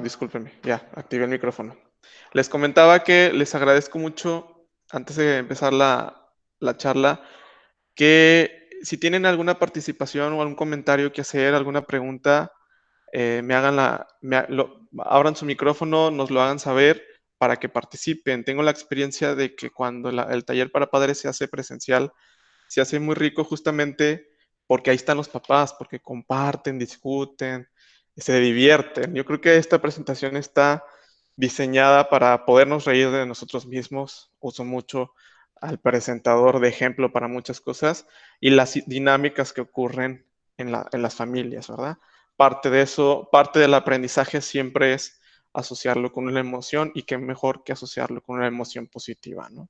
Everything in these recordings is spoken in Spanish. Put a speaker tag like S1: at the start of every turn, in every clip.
S1: Discúlpenme, ya, activé el micrófono. Les comentaba que les agradezco mucho, antes de empezar la charla, que si tienen alguna participación o algún comentario que hacer, alguna pregunta, me hagan abran su micrófono, nos lo hagan saber para que participen. Tengo la experiencia de que cuando el taller para padres se hace presencial, se hace muy rico justamente porque ahí están los papás, porque comparten, discuten, se divierten. Yo creo que esta presentación está diseñada para podernos reír de nosotros mismos. Uso mucho al presentador de ejemplo para muchas cosas y las dinámicas que ocurren en las familias, ¿verdad? Parte de eso, parte del aprendizaje siempre es asociarlo con una emoción y qué mejor que asociarlo con una emoción positiva, ¿no?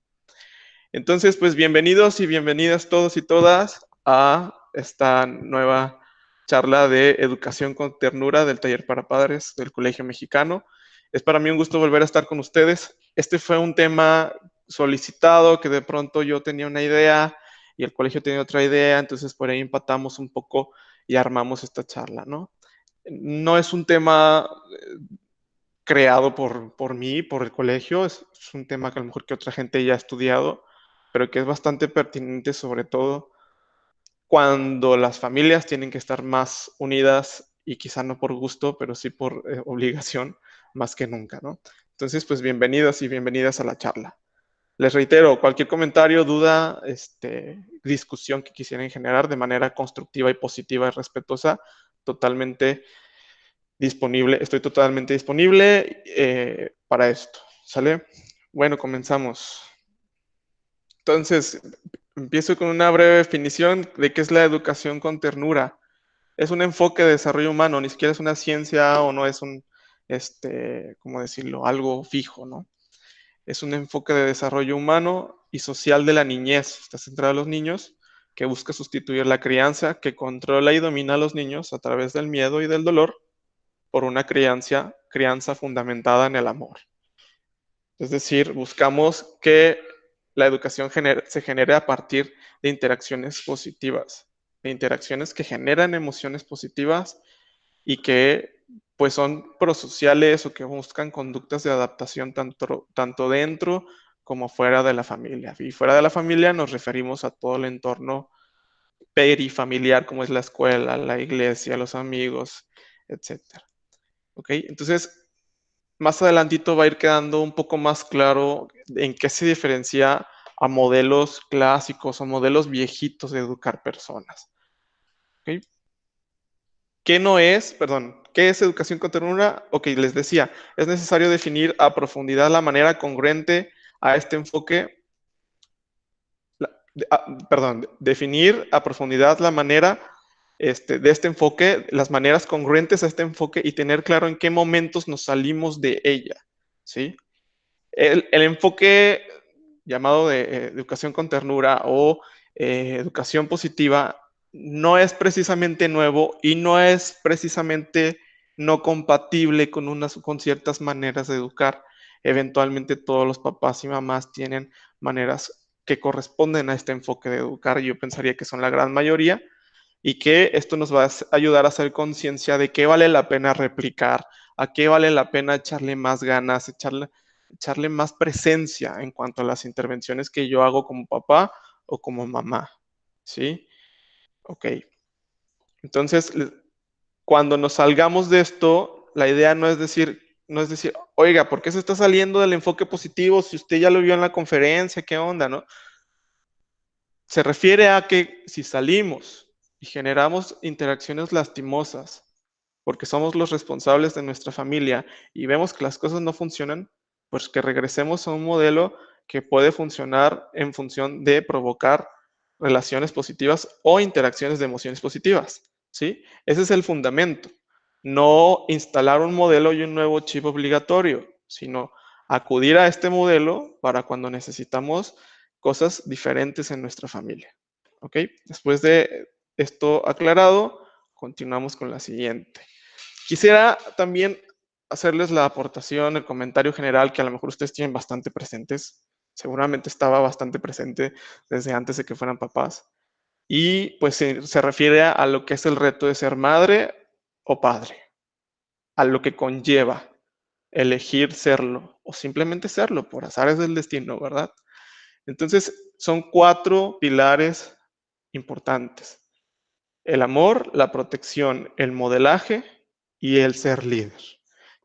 S1: Entonces, pues bienvenidos y bienvenidas todos y todas a esta nueva charla de educación con ternura del taller para padres del Colegio Mexicano. Es para mí un gusto volver a estar con ustedes. Este fue un tema solicitado que de pronto yo tenía una idea y el colegio tenía otra idea, entonces por ahí empatamos un poco y armamos esta charla, ¿no? No es un tema creado por mí, por el colegio, es un tema que a lo mejor que otra gente ya ha estudiado, pero que es bastante pertinente sobre todo cuando las familias tienen que estar más unidas y quizá no por gusto, pero sí por obligación, más que nunca, ¿no? Entonces, pues bienvenidos y bienvenidas a la charla. Les reitero, cualquier comentario, duda, discusión que quisieran generar de manera constructiva y positiva y respetuosa, totalmente disponible, estoy totalmente disponible para esto, ¿sale? Bueno, comenzamos. Entonces, empiezo con una breve definición de qué es la educación con ternura. Es un enfoque de desarrollo humano, ni siquiera es una ciencia o no es un, ¿cómo decirlo? Algo fijo, ¿no? Es un enfoque de desarrollo humano y social de la niñez. Está centrado en los niños, que busca sustituir la crianza, que controla y domina a los niños a través del miedo y del dolor por una crianza fundamentada en el amor. Es decir, buscamos que la educación se genere a partir de interacciones positivas, de interacciones que generan emociones positivas y que pues son prosociales o que buscan conductas de adaptación tanto dentro como fuera de la familia. Y fuera de la familia nos referimos a todo el entorno perifamiliar como es la escuela, la iglesia, los amigos, etcétera. ¿Ok? Entonces, más adelantito va a ir quedando un poco más claro en qué se diferencia a modelos clásicos o modelos viejitos de educar personas. ¿Okay? ¿Qué no es, perdón, qué es educación con ternura? Ok, les decía, es necesario definir a profundidad la manera congruente a este enfoque, perdón, definir a profundidad la manera de este enfoque, las maneras congruentes a este enfoque y tener claro en qué momentos nos salimos de ella, ¿sí? El enfoque llamado de educación con ternura o educación positiva no es precisamente nuevo y no es precisamente no compatible con ciertas maneras de educar. Eventualmente todos los papás y mamás tienen maneras que corresponden a este enfoque de educar. Yo pensaría que son la gran mayoría y que esto nos va a ayudar a hacer conciencia de qué vale la pena replicar, a qué vale la pena echarle más ganas, echarle más presencia en cuanto a las intervenciones que yo hago como papá o como mamá. ¿Sí? Ok. Entonces, cuando nos salgamos de esto, la idea no es decir, oiga, ¿por qué se está saliendo del enfoque positivo si usted ya lo vio en la conferencia? ¿Qué onda, no? Se refiere a que si salimos y generamos interacciones lastimosas porque somos los responsables de nuestra familia y vemos que las cosas no funcionan, pues que regresemos a un modelo que puede funcionar en función de provocar relaciones positivas o interacciones de emociones positivas, ¿sí? Ese es el fundamento. No instalar un modelo y un nuevo chip obligatorio, sino acudir a este modelo para cuando necesitamos cosas diferentes en nuestra familia. ¿Ok? Después de esto aclarado, continuamos con la siguiente. Quisiera también hacerles la aportación, el comentario general que a lo mejor ustedes tienen bastante presentes. Seguramente estaba bastante presente desde antes de que fueran papás. Y pues se refiere a lo que es el reto de ser madre o padre. a lo que conlleva elegir serlo o simplemente serlo por azares del destino, ¿verdad? Entonces, son 4 pilares importantes: el amor, la protección, el modelaje y el ser líder.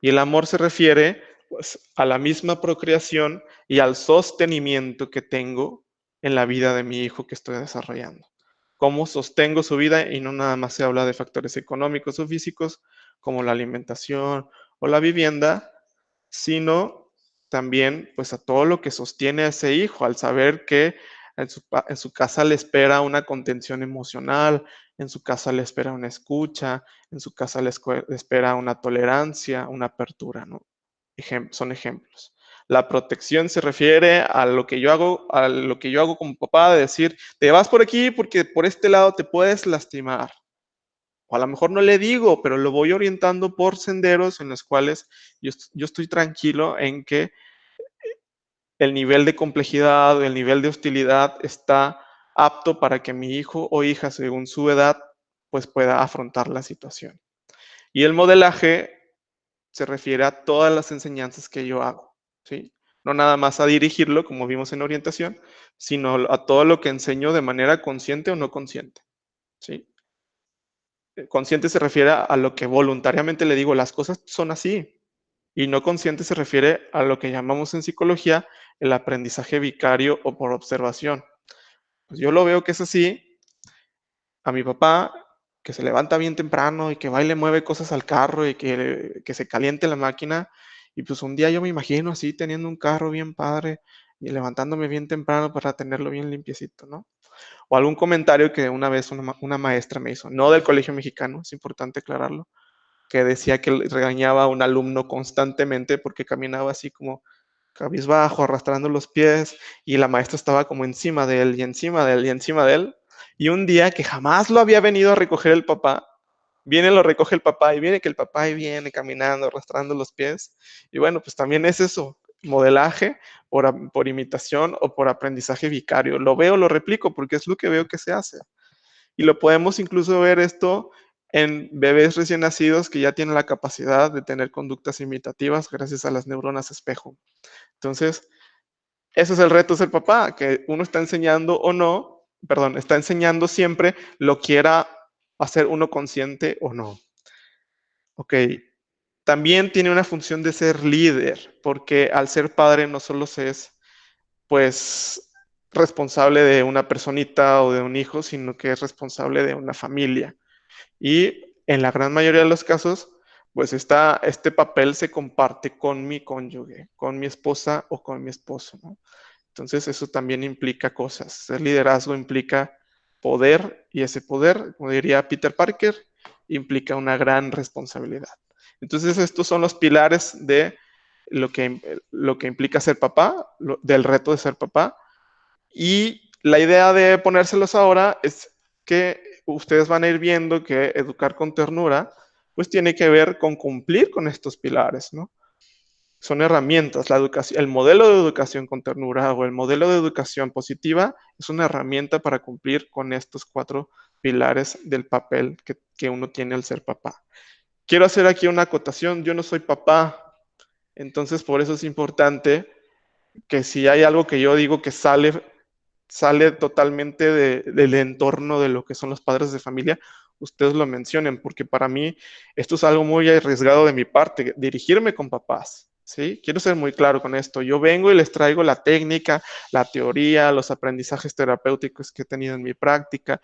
S1: Y el amor se refiere, pues, a la misma procreación y al sostenimiento que tengo en la vida de mi hijo que estoy desarrollando. Cómo sostengo su vida, y no nada más se habla de factores económicos o físicos como la alimentación o la vivienda, sino también, pues, a todo lo que sostiene a ese hijo, al saber que en su casa le espera una contención emocional, en su casa le espera una escucha, en su casa le espera una tolerancia, una apertura, ¿no? Son ejemplos. La protección se refiere a lo que yo hago como papá, de decir, te vas por aquí porque por este lado te puedes lastimar. O a lo mejor no le digo, pero lo voy orientando por senderos en los cuales yo estoy tranquilo en que el nivel de complejidad, el nivel de hostilidad está apto para que mi hijo o hija, según su edad, pues pueda afrontar la situación. Y el modelaje se refiere a todas las enseñanzas que yo hago, ¿sí? No nada más a dirigirlo, como vimos en orientación, sino a todo lo que enseño de manera consciente o no consciente, ¿sí? Consciente se refiere a lo que voluntariamente le digo, las cosas son así. Y no consciente se refiere a lo que llamamos en psicología el aprendizaje vicario o por observación. Pues yo lo veo que es así. A mi papá, que se levanta bien temprano y que va y le mueve cosas al carro y que se caliente la máquina. Y pues un día yo me imagino así teniendo un carro bien padre y levantándome bien temprano para tenerlo bien limpiecito, ¿no? O algún comentario que una vez una maestra me hizo, no del colegio mexicano, es importante aclararlo, que decía que regañaba a un alumno constantemente porque caminaba así como cabizbajo, arrastrando los pies, y la maestra estaba como encima de él y encima de él y encima de él. Y un día que jamás lo había venido a recoger el papá, viene, lo recoge el papá y viene que el papá ahí viene caminando, arrastrando los pies. Y bueno, pues también es eso, modelaje por imitación o por aprendizaje vicario. Lo veo, lo replico porque es lo que veo que se hace. Y lo podemos incluso ver esto en bebés recién nacidos que ya tienen la capacidad de tener conductas imitativas gracias a las neuronas espejo. Entonces, ese es el reto de ser papá, que uno está enseñando o no, perdón, está enseñando siempre, lo quiera hacer uno consciente o no. Ok, también tiene una función de ser líder, porque al ser padre no solo se es, pues, responsable de una personita o de un hijo, sino que es responsable de una familia. Y en la gran mayoría de los casos, pues este papel se comparte con mi cónyuge, con mi esposa o con mi esposo, ¿no? Entonces eso también implica cosas. El liderazgo implica poder y ese poder, como diría Peter Parker, implica una gran responsabilidad. Entonces estos son los pilares de lo que implica ser papá, del reto de ser papá. Y la idea de ponérselos ahora es que ustedes van a ir viendo que educar con ternura, pues tiene que ver con cumplir con estos pilares, ¿no? Son herramientas. La educación, el modelo de educación con ternura o el modelo de educación positiva es una herramienta para cumplir con estos 4 pilares del papel que uno tiene al ser papá. Quiero hacer aquí una acotación. Yo no soy papá, entonces por eso es importante que si hay algo que yo digo que sale totalmente del entorno de lo que son los padres de familia, ustedes lo mencionen, porque para mí esto es algo muy arriesgado de mi parte, dirigirme con papás, ¿sí? Quiero ser muy claro con esto. Yo vengo y les traigo la técnica, la teoría, los aprendizajes terapéuticos que he tenido en mi práctica,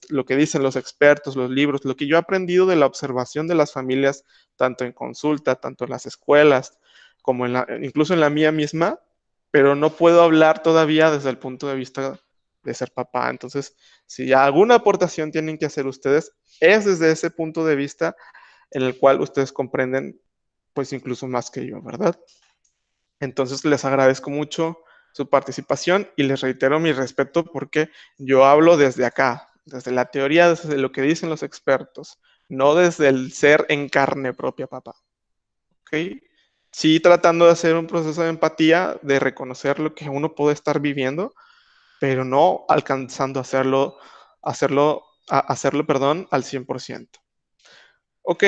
S1: lo que dicen los expertos, los libros, lo que yo he aprendido de la observación de las familias, tanto en consulta, tanto en las escuelas, como incluso en la mía misma, pero no puedo hablar todavía desde el punto de vista de ser papá. Entonces, si alguna aportación tienen que hacer ustedes, es desde ese punto de vista en el cual ustedes comprenden, pues incluso más que yo, ¿verdad? Entonces, les agradezco mucho su participación y les reitero mi respeto porque yo hablo desde acá, desde la teoría, desde lo que dicen los expertos, no desde el ser en carne propia, papá. ¿Ok? Sí, tratando de hacer un proceso de empatía, de reconocer lo que uno puede estar viviendo, pero no alcanzando a hacerlo, perdón, al 100%. Ok,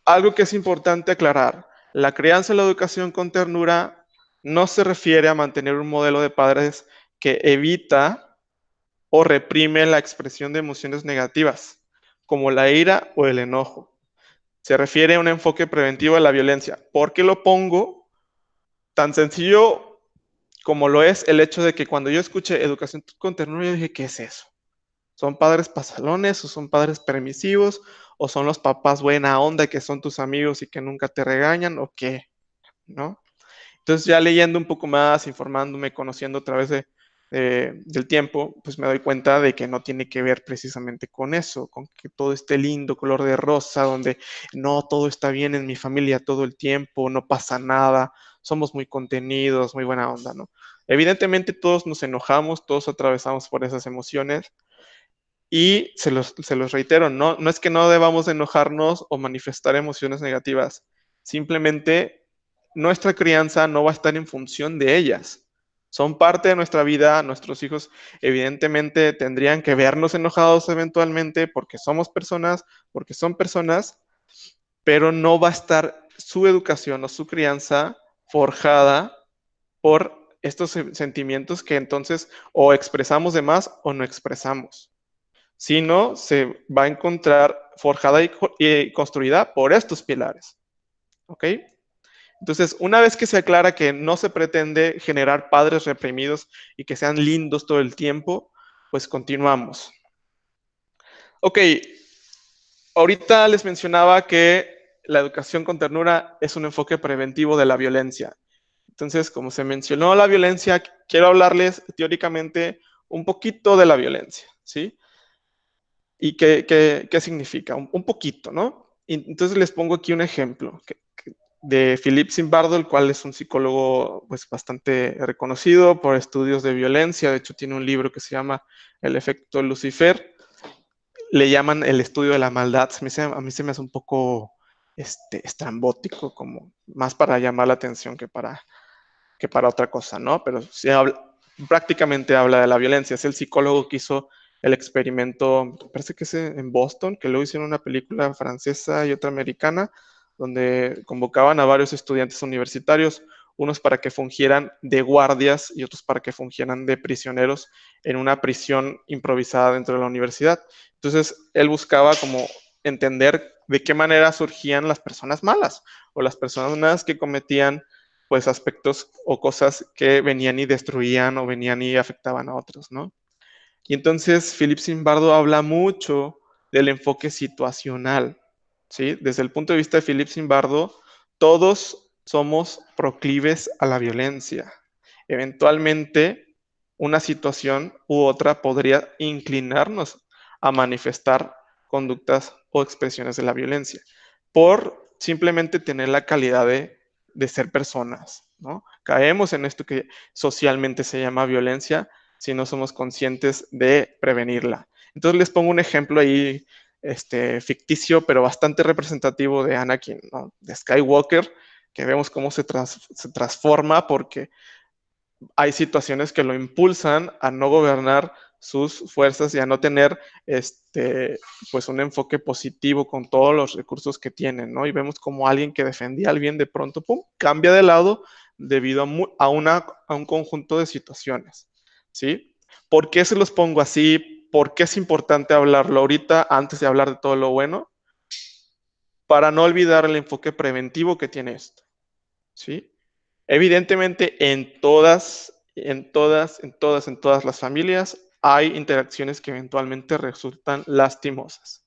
S1: Algo que es importante aclarar, la crianza y la educación con ternura no se refiere a mantener un modelo de padres que evita o reprime la expresión de emociones negativas, como la ira o el enojo. Se refiere a un enfoque preventivo de la violencia. ¿Por qué lo pongo? Tan sencillo como lo es el hecho de que cuando yo escuché educación con ternura, yo dije, ¿qué es eso? ¿Son padres pasalones o son padres permisivos o son los papás buena onda que son tus amigos y que nunca te regañan o qué? ¿No? Entonces ya leyendo un poco más, informándome, conociendo a través del tiempo, pues me doy cuenta de que no tiene que ver precisamente con eso, con que todo esté lindo, color de rosa, donde no, todo está bien en mi familia todo el tiempo, no pasa nada, somos muy contenidos, muy buena onda, ¿no? Evidentemente todos nos enojamos, todos atravesamos por esas emociones y se los reitero, no es que no debamos de enojarnos o manifestar emociones negativas, simplemente nuestra crianza no va a estar en función de ellas. Son parte de nuestra vida, nuestros hijos evidentemente tendrían que vernos enojados eventualmente porque somos personas, porque son personas, pero no va a estar su educación o su crianza forjada por estos sentimientos que entonces o expresamos de más o no expresamos, sino se va a encontrar forjada y construida por estos pilares. ¿Ok? Entonces, una vez que se aclara que no se pretende generar padres reprimidos y que sean lindos todo el tiempo, pues continuamos. Ok, ahorita les mencionaba que la educación con ternura es un enfoque preventivo de la violencia. Entonces, como se mencionó la violencia, quiero hablarles teóricamente un poquito de la violencia, ¿sí? ¿Y qué significa? Un poquito, ¿no? Y entonces les pongo aquí un ejemplo de Philippe Zimbardo, el cual es un psicólogo pues, bastante reconocido por estudios de violencia. De hecho, tiene un libro que se llama El efecto Lucifer. Le llaman el estudio de la maldad. A mí se me hace un poco estrambótico, como más para llamar la atención que para otra cosa, ¿no? Pero sí prácticamente habla de la violencia. Es el psicólogo que hizo el experimento, parece que es en Boston, que luego hicieron una película francesa y otra americana, donde convocaban a varios estudiantes universitarios, unos para que fungieran de guardias y otros para que fungieran de prisioneros en una prisión improvisada dentro de la universidad. Entonces, él buscaba como entender de qué manera surgían las personas malas o las personas que cometían pues aspectos o cosas que venían y destruían o venían y afectaban a otros, ¿no? Y entonces Philip Zimbardo habla mucho del enfoque situacional, ¿sí? Desde el punto de vista de Philip Zimbardo, todos somos proclives a la violencia. Eventualmente, una situación u otra podría inclinarnos a manifestar conductas o expresiones de la violencia por simplemente tener la calidad de ser personas, ¿no? Caemos en esto que socialmente se llama violencia si no somos conscientes de prevenirla. Entonces les pongo un ejemplo ahí ficticio, pero bastante representativo de Anakin, ¿no? De Skywalker, que vemos cómo se transforma porque hay situaciones que lo impulsan a no gobernar sus fuerzas y a no tener pues un enfoque positivo con todos los recursos que tienen, ¿no? Y vemos como alguien que defendía al bien de pronto, pum, cambia de lado debido a un conjunto de situaciones, ¿sí? ¿Por qué se los pongo así? ¿Por qué es importante hablarlo ahorita antes de hablar de todo lo bueno? Para no olvidar el enfoque preventivo que tiene esto, ¿sí? Evidentemente, en todas las familias hay interacciones que eventualmente resultan lastimosas.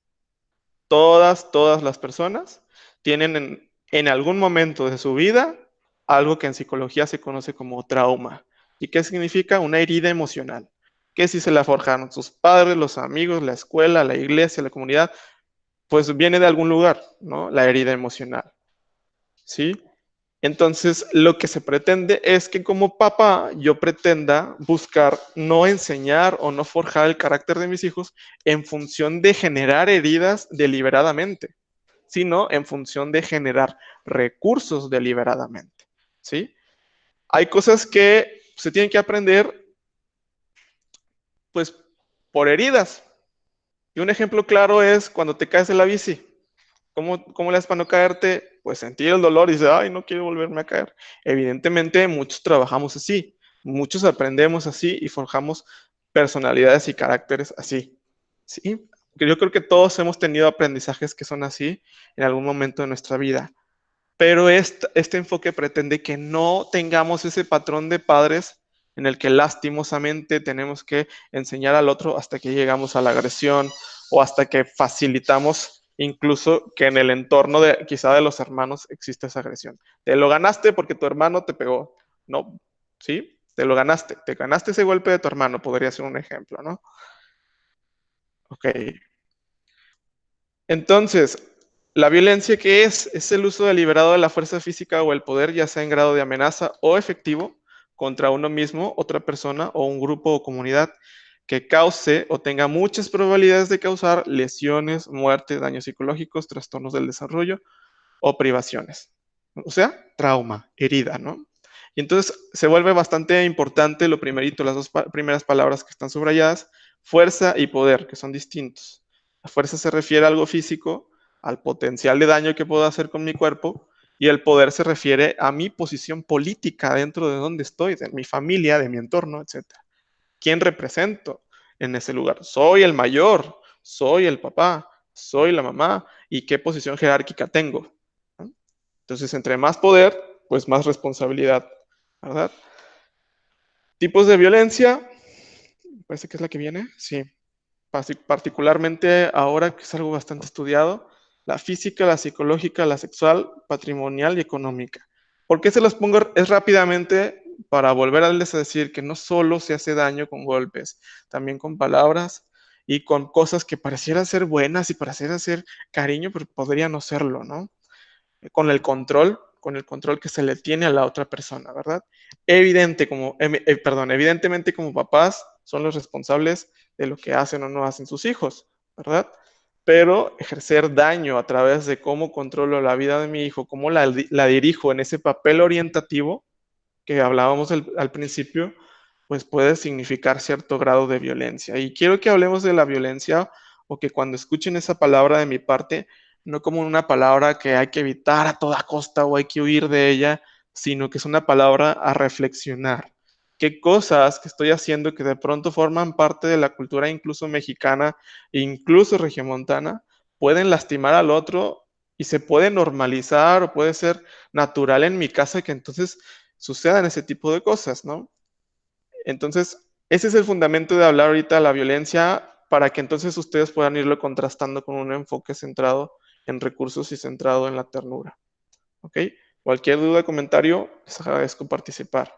S1: Todas las personas tienen en algún momento de su vida algo que en psicología se conoce como trauma. ¿Y qué significa? Una herida emocional. Que si se la forjaron sus padres, los amigos, la escuela, la iglesia, la comunidad, pues viene de algún lugar, ¿no? La herida emocional, ¿sí? Entonces, lo que se pretende es que como papá yo pretenda buscar no enseñar o no forjar el carácter de mis hijos en función de generar heridas deliberadamente, sino en función de generar recursos deliberadamente, ¿sí? Hay cosas que se tienen que aprender, pues, por heridas. Y un ejemplo claro es cuando te caes de la bici. ¿Cómo le haces para no caerte? Pues sentir el dolor y dices, ay, no quiero volverme a caer. Evidentemente, muchos trabajamos así, muchos aprendemos así y forjamos personalidades y caracteres así. ¿Sí? Yo creo que todos hemos tenido aprendizajes que son así en algún momento de nuestra vida. Pero este enfoque pretende que no tengamos ese patrón de padres en el que lastimosamente tenemos que enseñar al otro hasta que llegamos a la agresión o hasta que facilitamos incluso que en el entorno de quizá de los hermanos existe esa agresión. Te lo ganaste porque tu hermano te pegó. No, ¿sí? Te ganaste ese golpe de tu hermano, podría ser un ejemplo, ¿no? Ok. Entonces, la violencia, ¿qué es? Es el uso deliberado de la fuerza física o el poder, ya sea en grado de amenaza o efectivo, contra uno mismo, otra persona o un grupo o comunidad que cause o tenga muchas probabilidades de causar lesiones, muerte, daños psicológicos, trastornos del desarrollo o privaciones. O sea, trauma, herida, ¿no? Y entonces se vuelve bastante importante lo primerito, las dos primeras palabras que están subrayadas, fuerza y poder, que son distintos. La fuerza se refiere a algo físico, al potencial de daño que puedo hacer con mi cuerpo, y el poder se refiere a mi posición política dentro de donde estoy, de mi familia, de mi entorno, etcétera. ¿Quién represento en ese lugar? Soy el mayor, soy el papá, soy la mamá, y qué posición jerárquica tengo. ¿No? Entonces, entre más poder, pues más responsabilidad, ¿verdad? Tipos de violencia, parece que es la que viene, sí. Particularmente ahora que es algo bastante estudiado, la física, la psicológica, la sexual, patrimonial y económica. ¿Por qué se los pongo? Es rápidamente para volverles a decir que no solo se hace daño con golpes, también con palabras y con cosas que parecieran ser buenas y parecieran ser cariño, pero podría no serlo, ¿no? Con el control que se le tiene a la otra persona, ¿verdad? Evidentemente como papás son los responsables de lo que hacen o no hacen sus hijos, ¿verdad? Pero ejercer daño a través de cómo controlo la vida de mi hijo, cómo la dirijo en ese papel orientativo que hablábamos al principio, pues puede significar cierto grado de violencia. Y quiero que hablemos de la violencia o que cuando escuchen esa palabra de mi parte, no como una palabra que hay que evitar a toda costa o hay que huir de ella, sino que es una palabra a reflexionar. ¿Qué cosas que estoy haciendo que de pronto forman parte de la cultura incluso mexicana e incluso regiomontana pueden lastimar al otro y se puede normalizar o puede ser natural en mi casa que entonces sucedan ese tipo de cosas, ¿no? Entonces, ese es el fundamento de hablar ahorita de la violencia para que entonces ustedes puedan irlo contrastando con un enfoque centrado en recursos y centrado en la ternura. ¿Ok? Cualquier duda, comentario, les agradezco participar.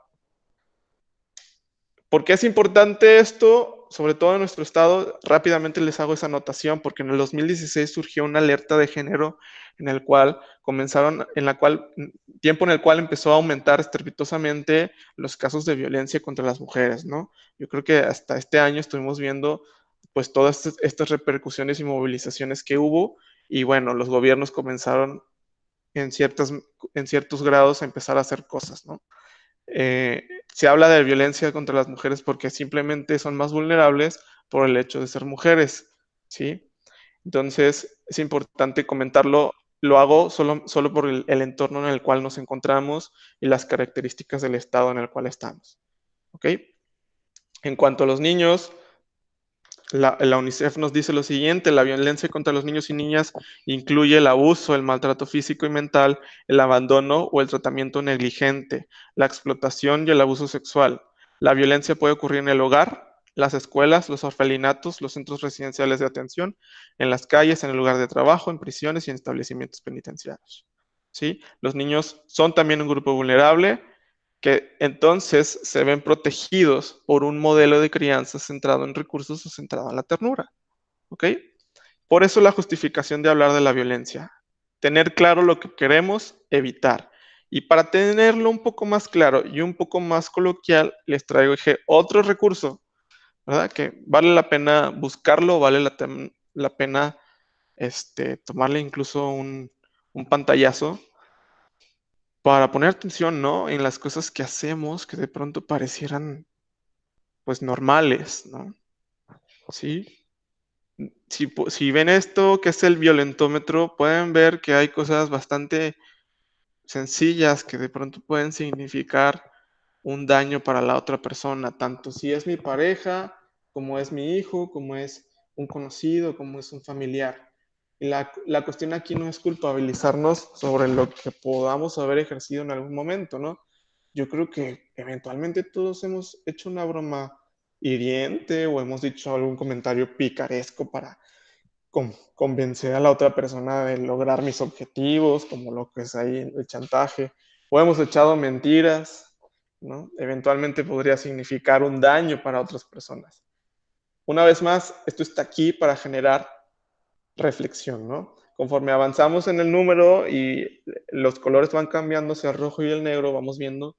S1: ¿Por qué es importante esto? Sobre todo en nuestro estado, rápidamente les hago esa anotación, porque en el 2016 surgió una alerta de género en el cual tiempo en el cual empezó a aumentar estrepitosamente los casos de violencia contra las mujeres, ¿no? Yo creo que hasta este año estuvimos viendo pues todas estas repercusiones y movilizaciones que hubo y bueno, los gobiernos comenzaron en, en ciertos grados a empezar a hacer cosas, ¿no? Se habla de violencia contra las mujeres porque simplemente son más vulnerables por el hecho de ser mujeres, ¿sí? Entonces, es importante comentarlo. Lo hago solo por el entorno en el cual nos encontramos y las características del estado en el cual estamos, ¿ok? En cuanto a los niños, la UNICEF nos dice lo siguiente: la violencia contra los niños y niñas incluye el abuso, el maltrato físico y mental, el abandono o el tratamiento negligente, la explotación y el abuso sexual. La violencia puede ocurrir en el hogar, las escuelas, los orfelinatos, los centros residenciales de atención, en las calles, en el lugar de trabajo, en prisiones y en establecimientos penitenciarios. ¿Sí? Los niños son también un grupo vulnerable que entonces se ven protegidos por un modelo de crianza centrado en recursos o centrado en la ternura. ¿Ok? Por eso la justificación de hablar de la violencia. Tener claro lo que queremos evitar. Y para tenerlo un poco más claro y un poco más coloquial, les traigo otro recurso, ¿verdad? Que vale la pena buscarlo, vale la pena tomarle incluso un pantallazo para poner atención, ¿no? En las cosas que hacemos que de pronto parecieran, pues, normales, ¿no? ¿Sí? Si ven esto, que es el violentómetro, pueden ver que hay cosas bastante sencillas que de pronto pueden significar un daño para la otra persona, tanto si es mi pareja, como es mi hijo, como es un conocido, como es un familiar. Y la cuestión aquí no es culpabilizarnos sobre lo que podamos haber ejercido en algún momento, ¿no? Yo creo que eventualmente todos hemos hecho una broma hiriente o hemos dicho algún comentario picaresco para convencer a la otra persona de lograr mis objetivos, como lo que es ahí el chantaje, o hemos echado mentiras, ¿no? Eventualmente podría significar un daño para otras personas. Una vez más, esto está aquí para generar reflexión, ¿no? Conforme avanzamos en el número y los colores van cambiando hacia el rojo y el negro, vamos viendo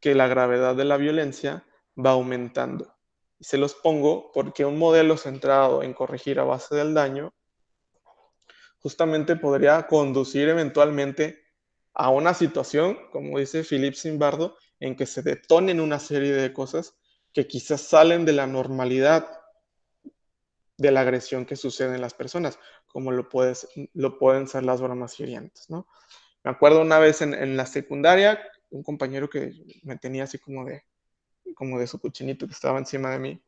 S1: que la gravedad de la violencia va aumentando. Y se los pongo porque un modelo centrado en corregir a base del daño justamente podría conducir eventualmente a una situación, como dice Philip Zimbardo, en que se detonen una serie de cosas que quizás salen de la normalidad de la agresión que sucede en las personas, como lo pueden ser las bromas hirientes, ¿no? Me acuerdo una vez en la secundaria, un compañero que me tenía así como de su cochinito que estaba encima de mí,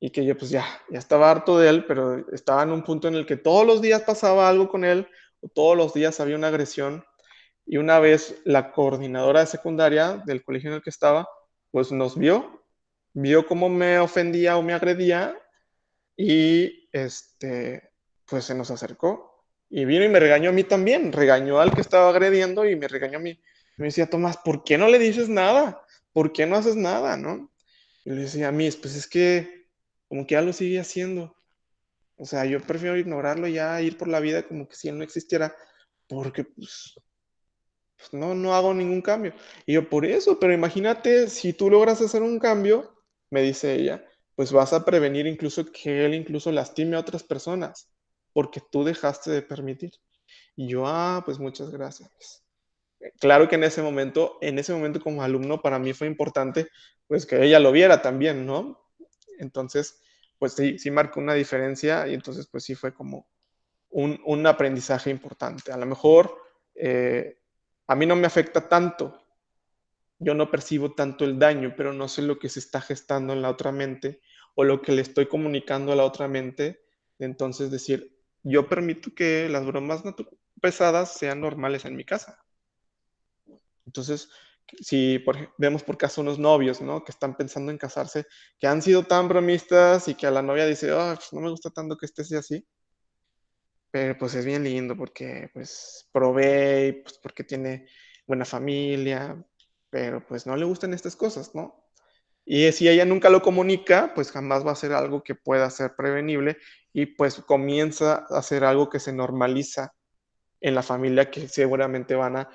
S1: y que yo pues ya estaba harto de él, pero estaba en un punto en el que todos los días pasaba algo con él, o todos los días había una agresión, y una vez la coordinadora de secundaria del colegio en el que estaba, pues nos vio cómo me ofendía o me agredía, y pues se nos acercó, y vino y me regañó a mí también, regañó al que estaba agrediendo y me regañó a mí. Me decía, Tomás, ¿por qué no le dices nada? ¿Por qué no haces nada, no? Y le decía a mí, pues es que como que ya lo sigue haciendo. O sea, yo prefiero ignorarlo ya, ir por la vida como que si él no existiera, porque pues, no hago ningún cambio. Y yo, por eso, pero imagínate, si tú logras hacer un cambio, me dice ella, pues vas a prevenir incluso que él incluso lastime a otras personas, porque tú dejaste de permitir. Y yo, pues muchas gracias. Claro que en ese momento como alumno para mí fue importante pues que ella lo viera también, ¿no? Entonces, pues sí marcó una diferencia y entonces pues sí fue como un aprendizaje importante. A lo mejor a mí no me afecta tanto, yo no percibo tanto el daño, pero no sé lo que se está gestando en la otra mente o lo que le estoy comunicando a la otra mente. Entonces decir, yo permito que las bromas pesadas sean normales en mi casa. Entonces, si vemos por caso unos novios, ¿no? Que están pensando en casarse, que han sido tan bromistas y que a la novia dice, pues no me gusta tanto que estés así, pero pues es bien lindo porque pues provee, pues porque tiene buena familia, pero pues no le gustan estas cosas, ¿no? Y si ella nunca lo comunica, pues jamás va a ser algo que pueda ser prevenible y pues comienza a ser algo que se normaliza en la familia que seguramente van a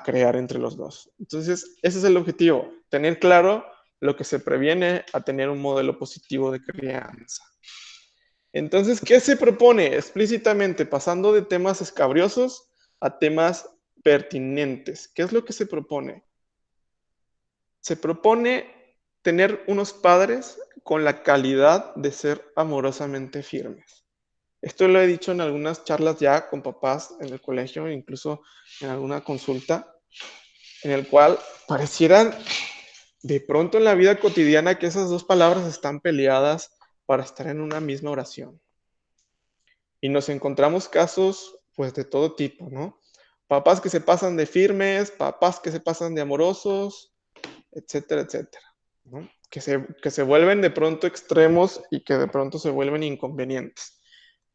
S1: crear entre los dos. Entonces, ese es el objetivo, tener claro lo que se previene a tener un modelo positivo de crianza. Entonces, ¿qué se propone explícitamente? Pasando de temas escabriosos a temas pertinentes. ¿Qué es lo que se propone? Se propone tener unos padres con la calidad de ser amorosamente firmes. Esto lo he dicho en algunas charlas ya con papás en el colegio, incluso en alguna consulta, en el cual parecieran de pronto en la vida cotidiana que esas dos palabras están peleadas para estar en una misma oración. Y nos encontramos casos pues de todo tipo, ¿no? Papás que se pasan de firmes, papás que se pasan de amorosos, etcétera, etcétera, ¿no? Que se vuelven de pronto extremos y que de pronto se vuelven inconvenientes.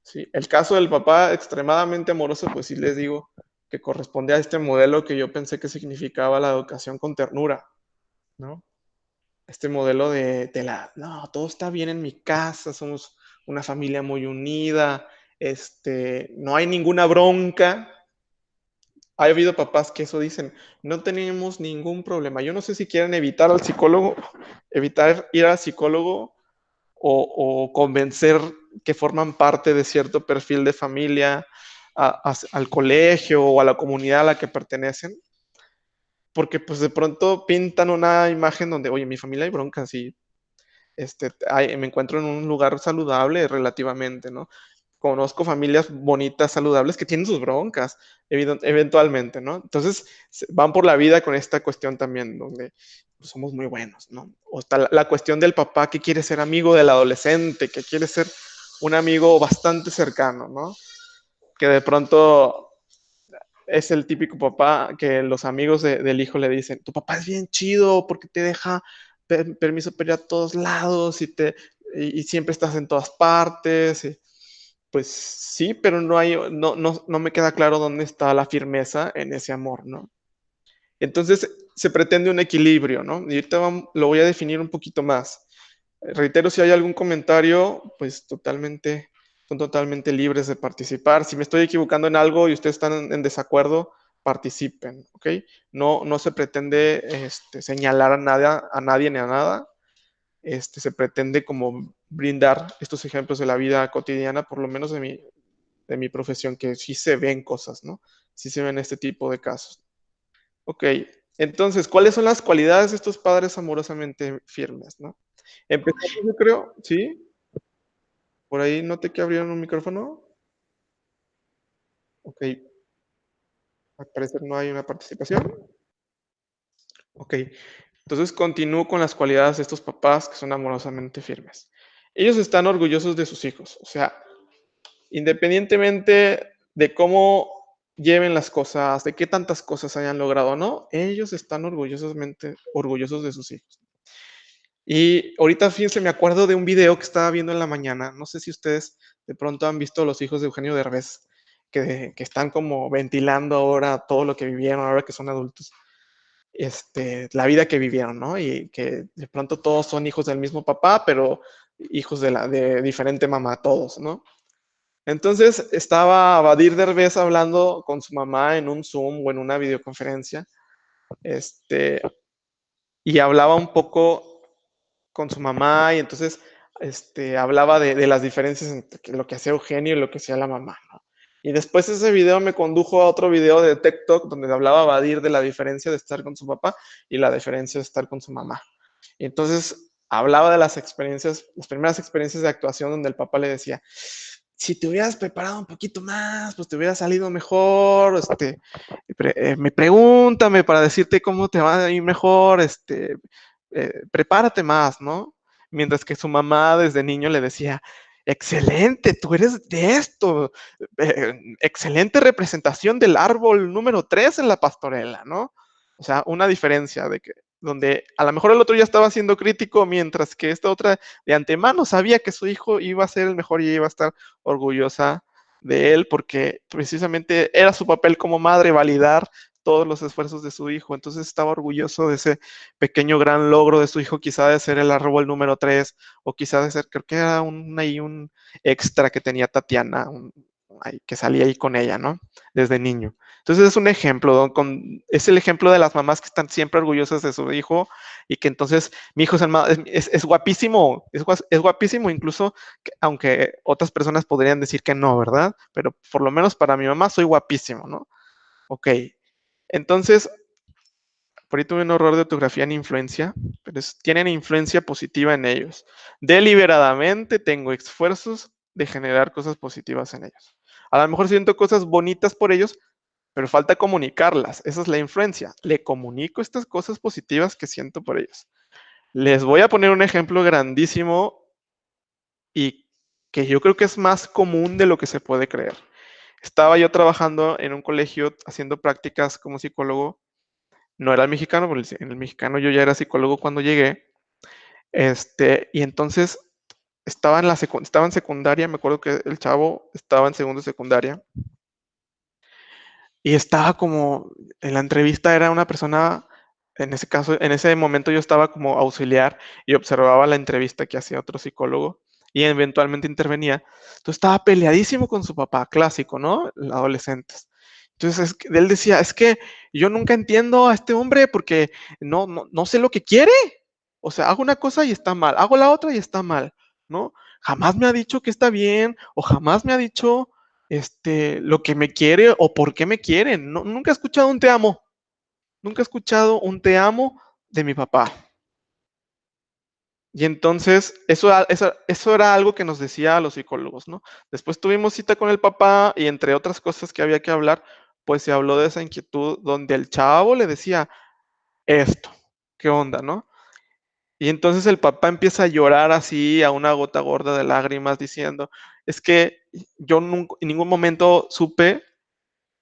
S1: ¿Sí? El caso del papá extremadamente amoroso, pues sí les digo que corresponde a este modelo que yo pensé que significaba la educación con ternura, ¿no? Este modelo no, todo está bien en mi casa, somos una familia muy unida, no hay ninguna bronca. Ha habido papás que eso dicen, no tenemos ningún problema. Yo no sé si quieren evitar al psicólogo, evitar ir al psicólogo o convencer que forman parte de cierto perfil de familia al colegio o a la comunidad a la que pertenecen, porque pues de pronto pintan una imagen donde, oye, en mi familia hay broncas y Me encuentro en un lugar saludable relativamente, ¿no? Conozco familias bonitas, saludables, que tienen sus broncas, eventualmente, ¿no? Entonces, van por la vida con esta cuestión también, donde pues, somos muy buenos, ¿no? O está la cuestión del papá que quiere ser amigo del adolescente, que quiere ser un amigo bastante cercano, ¿no? Que de pronto es el típico papá que los amigos del hijo le dicen, tu papá es bien chido porque te deja permiso para ir a todos lados y siempre estás en todas partes. Pues sí, pero no me queda claro dónde está la firmeza en ese amor, ¿no? Entonces se pretende un equilibrio, ¿no? Y ahorita lo voy a definir un poquito más. Reitero, si hay algún comentario, pues son totalmente libres de participar. Si me estoy equivocando en algo y ustedes están en desacuerdo, participen, ¿ok? No se pretende señalar a nadie ni a nada. Se pretende como brindar estos ejemplos de la vida cotidiana, por lo menos de mi profesión, que sí se ven cosas, ¿no? Sí se ven este tipo de casos. Ok, entonces, ¿cuáles son las cualidades de estos padres amorosamente firmes, no? Empezamos, yo creo, ¿sí? Por ahí noté que abrieron un micrófono. Ok, al parecer no hay una participación. Ok, entonces continúo con las cualidades de estos papás que son amorosamente firmes. Ellos están orgullosos de sus hijos, o sea, independientemente de cómo lleven las cosas, de qué tantas cosas hayan logrado o no, ellos están orgullosos de sus hijos. Y ahorita, fíjense, me acuerdo de un video que estaba viendo en la mañana. No sé si ustedes de pronto han visto los hijos de Eugenio Derbez, que están como ventilando ahora todo lo que vivieron, ahora que son adultos, la vida que vivieron, ¿no? Y que de pronto todos son hijos del mismo papá, pero hijos de diferente mamá, todos, ¿no? Entonces estaba Badir Derbez hablando con su mamá en un Zoom o en una videoconferencia, y hablaba un poco con su mamá y entonces hablaba de las diferencias entre lo que hacía Eugenio y lo que hacía la mamá, ¿no? Y después ese video me condujo a otro video de TikTok donde hablaba Badir de la diferencia de estar con su papá y la diferencia de estar con su mamá. Y entonces hablaba de las experiencias, las primeras experiencias de actuación donde el papá le decía, si te hubieras preparado un poquito más, pues te hubiera salido mejor, pregúntame para decirte cómo te va a ir mejor, prepárate más, ¿no? Mientras que su mamá desde niño le decía, excelente, tú eres de esto, excelente representación del árbol número 3 en la pastorela, ¿no? O sea, una diferencia de que donde a lo mejor el otro ya estaba siendo crítico, mientras que esta otra de antemano sabía que su hijo iba a ser el mejor y iba a estar orgullosa de él, porque precisamente era su papel como madre validar todos los esfuerzos de su hijo. Entonces estaba orgulloso de ese pequeño gran logro de su hijo, quizá de ser el árbol número 3, o quizá de ser, creo que era un extra que tenía Tatiana, que salía ahí con ella, ¿no? Desde niño. Entonces es un ejemplo, es el ejemplo de las mamás que están siempre orgullosas de su hijo y que entonces mi hijo es guapísimo, es guapísimo incluso, aunque otras personas podrían decir que no, ¿verdad? Pero por lo menos para mi mamá soy guapísimo, ¿no? Ok, entonces, por ahí tuve un error de ortografía en influencia, pero tienen influencia positiva en ellos. Deliberadamente tengo esfuerzos de generar cosas positivas en ellos. A lo mejor siento cosas bonitas por ellos, pero falta comunicarlas. Esa es la influencia. Le comunico estas cosas positivas que siento por ellos. Les voy a poner un ejemplo grandísimo y que yo creo que es más común de lo que se puede creer. Estaba yo trabajando en un colegio haciendo prácticas como psicólogo. No era el mexicano, porque en el mexicano yo ya era psicólogo cuando llegué. Y entonces estaba en secundaria, me acuerdo que el chavo estaba en segundo de secundaria. Y estaba como, en la entrevista era una persona, en ese caso, en ese momento yo estaba como auxiliar y observaba la entrevista que hacía otro psicólogo y eventualmente intervenía. Entonces estaba peleadísimo con su papá, clásico, ¿no? Adolescentes. Entonces él decía, es que yo nunca entiendo a este hombre porque no sé lo que quiere. O sea, hago una cosa y está mal, hago la otra y está mal, ¿no? Jamás me ha dicho que está bien o jamás me ha dicho lo que me quiere o por qué me quieren. Nunca he escuchado un te amo. Nunca he escuchado un te amo de mi papá. Y entonces, eso era algo que nos decía a los psicólogos, ¿no? Después tuvimos cita con el papá y entre otras cosas que había que hablar, pues se habló de esa inquietud donde el chavo le decía esto, ¿qué onda, no? Y entonces el papá empieza a llorar así a una gota gorda de lágrimas diciendo, es que yo nunca, en ningún momento supe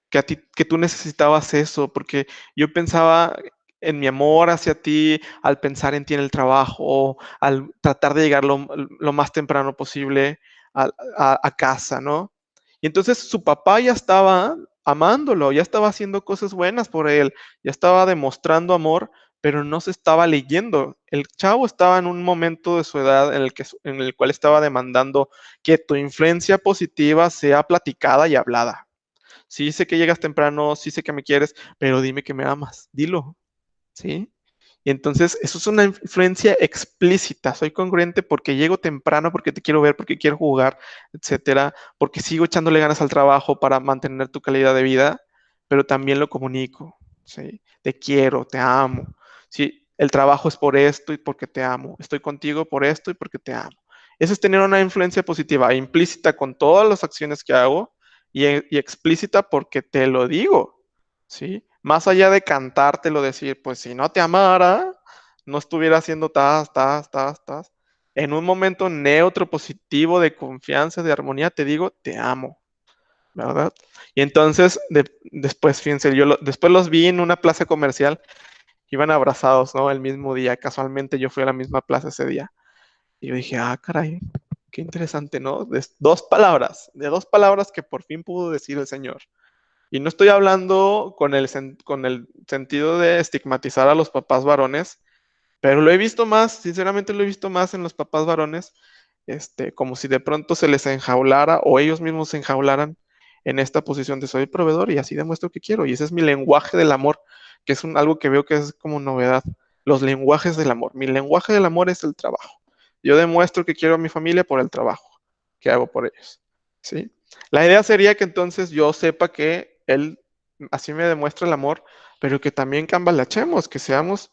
S1: que tú necesitabas eso, porque yo pensaba en mi amor hacia ti, al pensar en ti en el trabajo, al tratar de llegar lo más temprano posible a casa, ¿no? Y entonces su papá ya estaba amándolo, ya estaba haciendo cosas buenas por él, ya estaba demostrando amor, pero no se estaba leyendo. El chavo estaba en un momento de su edad en el cual estaba demandando que tu influencia positiva sea platicada y hablada. Sí sé que llegas temprano, sí sé que me quieres, pero dime que me amas, dilo, ¿sí? Y entonces eso es una influencia explícita. Soy congruente porque llego temprano, porque te quiero ver, porque quiero jugar, etcétera, porque sigo echándole ganas al trabajo para mantener tu calidad de vida, pero también lo comunico, ¿sí? Te quiero, te amo. Sí, el trabajo es por esto y porque te amo. Estoy contigo por esto y porque te amo. Eso es tener una influencia positiva, implícita con todas las acciones que hago y explícita porque te lo digo. ¿Sí? Más allá de cantártelo, decir, pues si no te amara, no estuviera haciendo tas. En un momento neutro, positivo, de confianza, de armonía, te digo, te amo, ¿verdad? Y entonces, después, fíjense, después los vi en una plaza comercial, iban abrazados, ¿no? El mismo día, casualmente yo fui a la misma plaza ese día. Y yo dije, ah, caray, qué interesante, ¿no? De dos palabras que por fin pudo decir el Señor. Y no estoy hablando con el sentido de estigmatizar a los papás varones, pero lo he visto más, sinceramente lo he visto más en los papás varones, como si de pronto se les enjaulara o ellos mismos se enjaularan en esta posición de soy proveedor y así demuestro que quiero. Y ese es mi lenguaje del amor, que es algo que veo que es como novedad. Los lenguajes del amor. Mi lenguaje del amor es el trabajo. Yo demuestro que quiero a mi familia por el trabajo que hago por ellos. ¿Sí? La idea sería que entonces yo sepa que él así me demuestra el amor, pero que también cambalachemos, que seamos,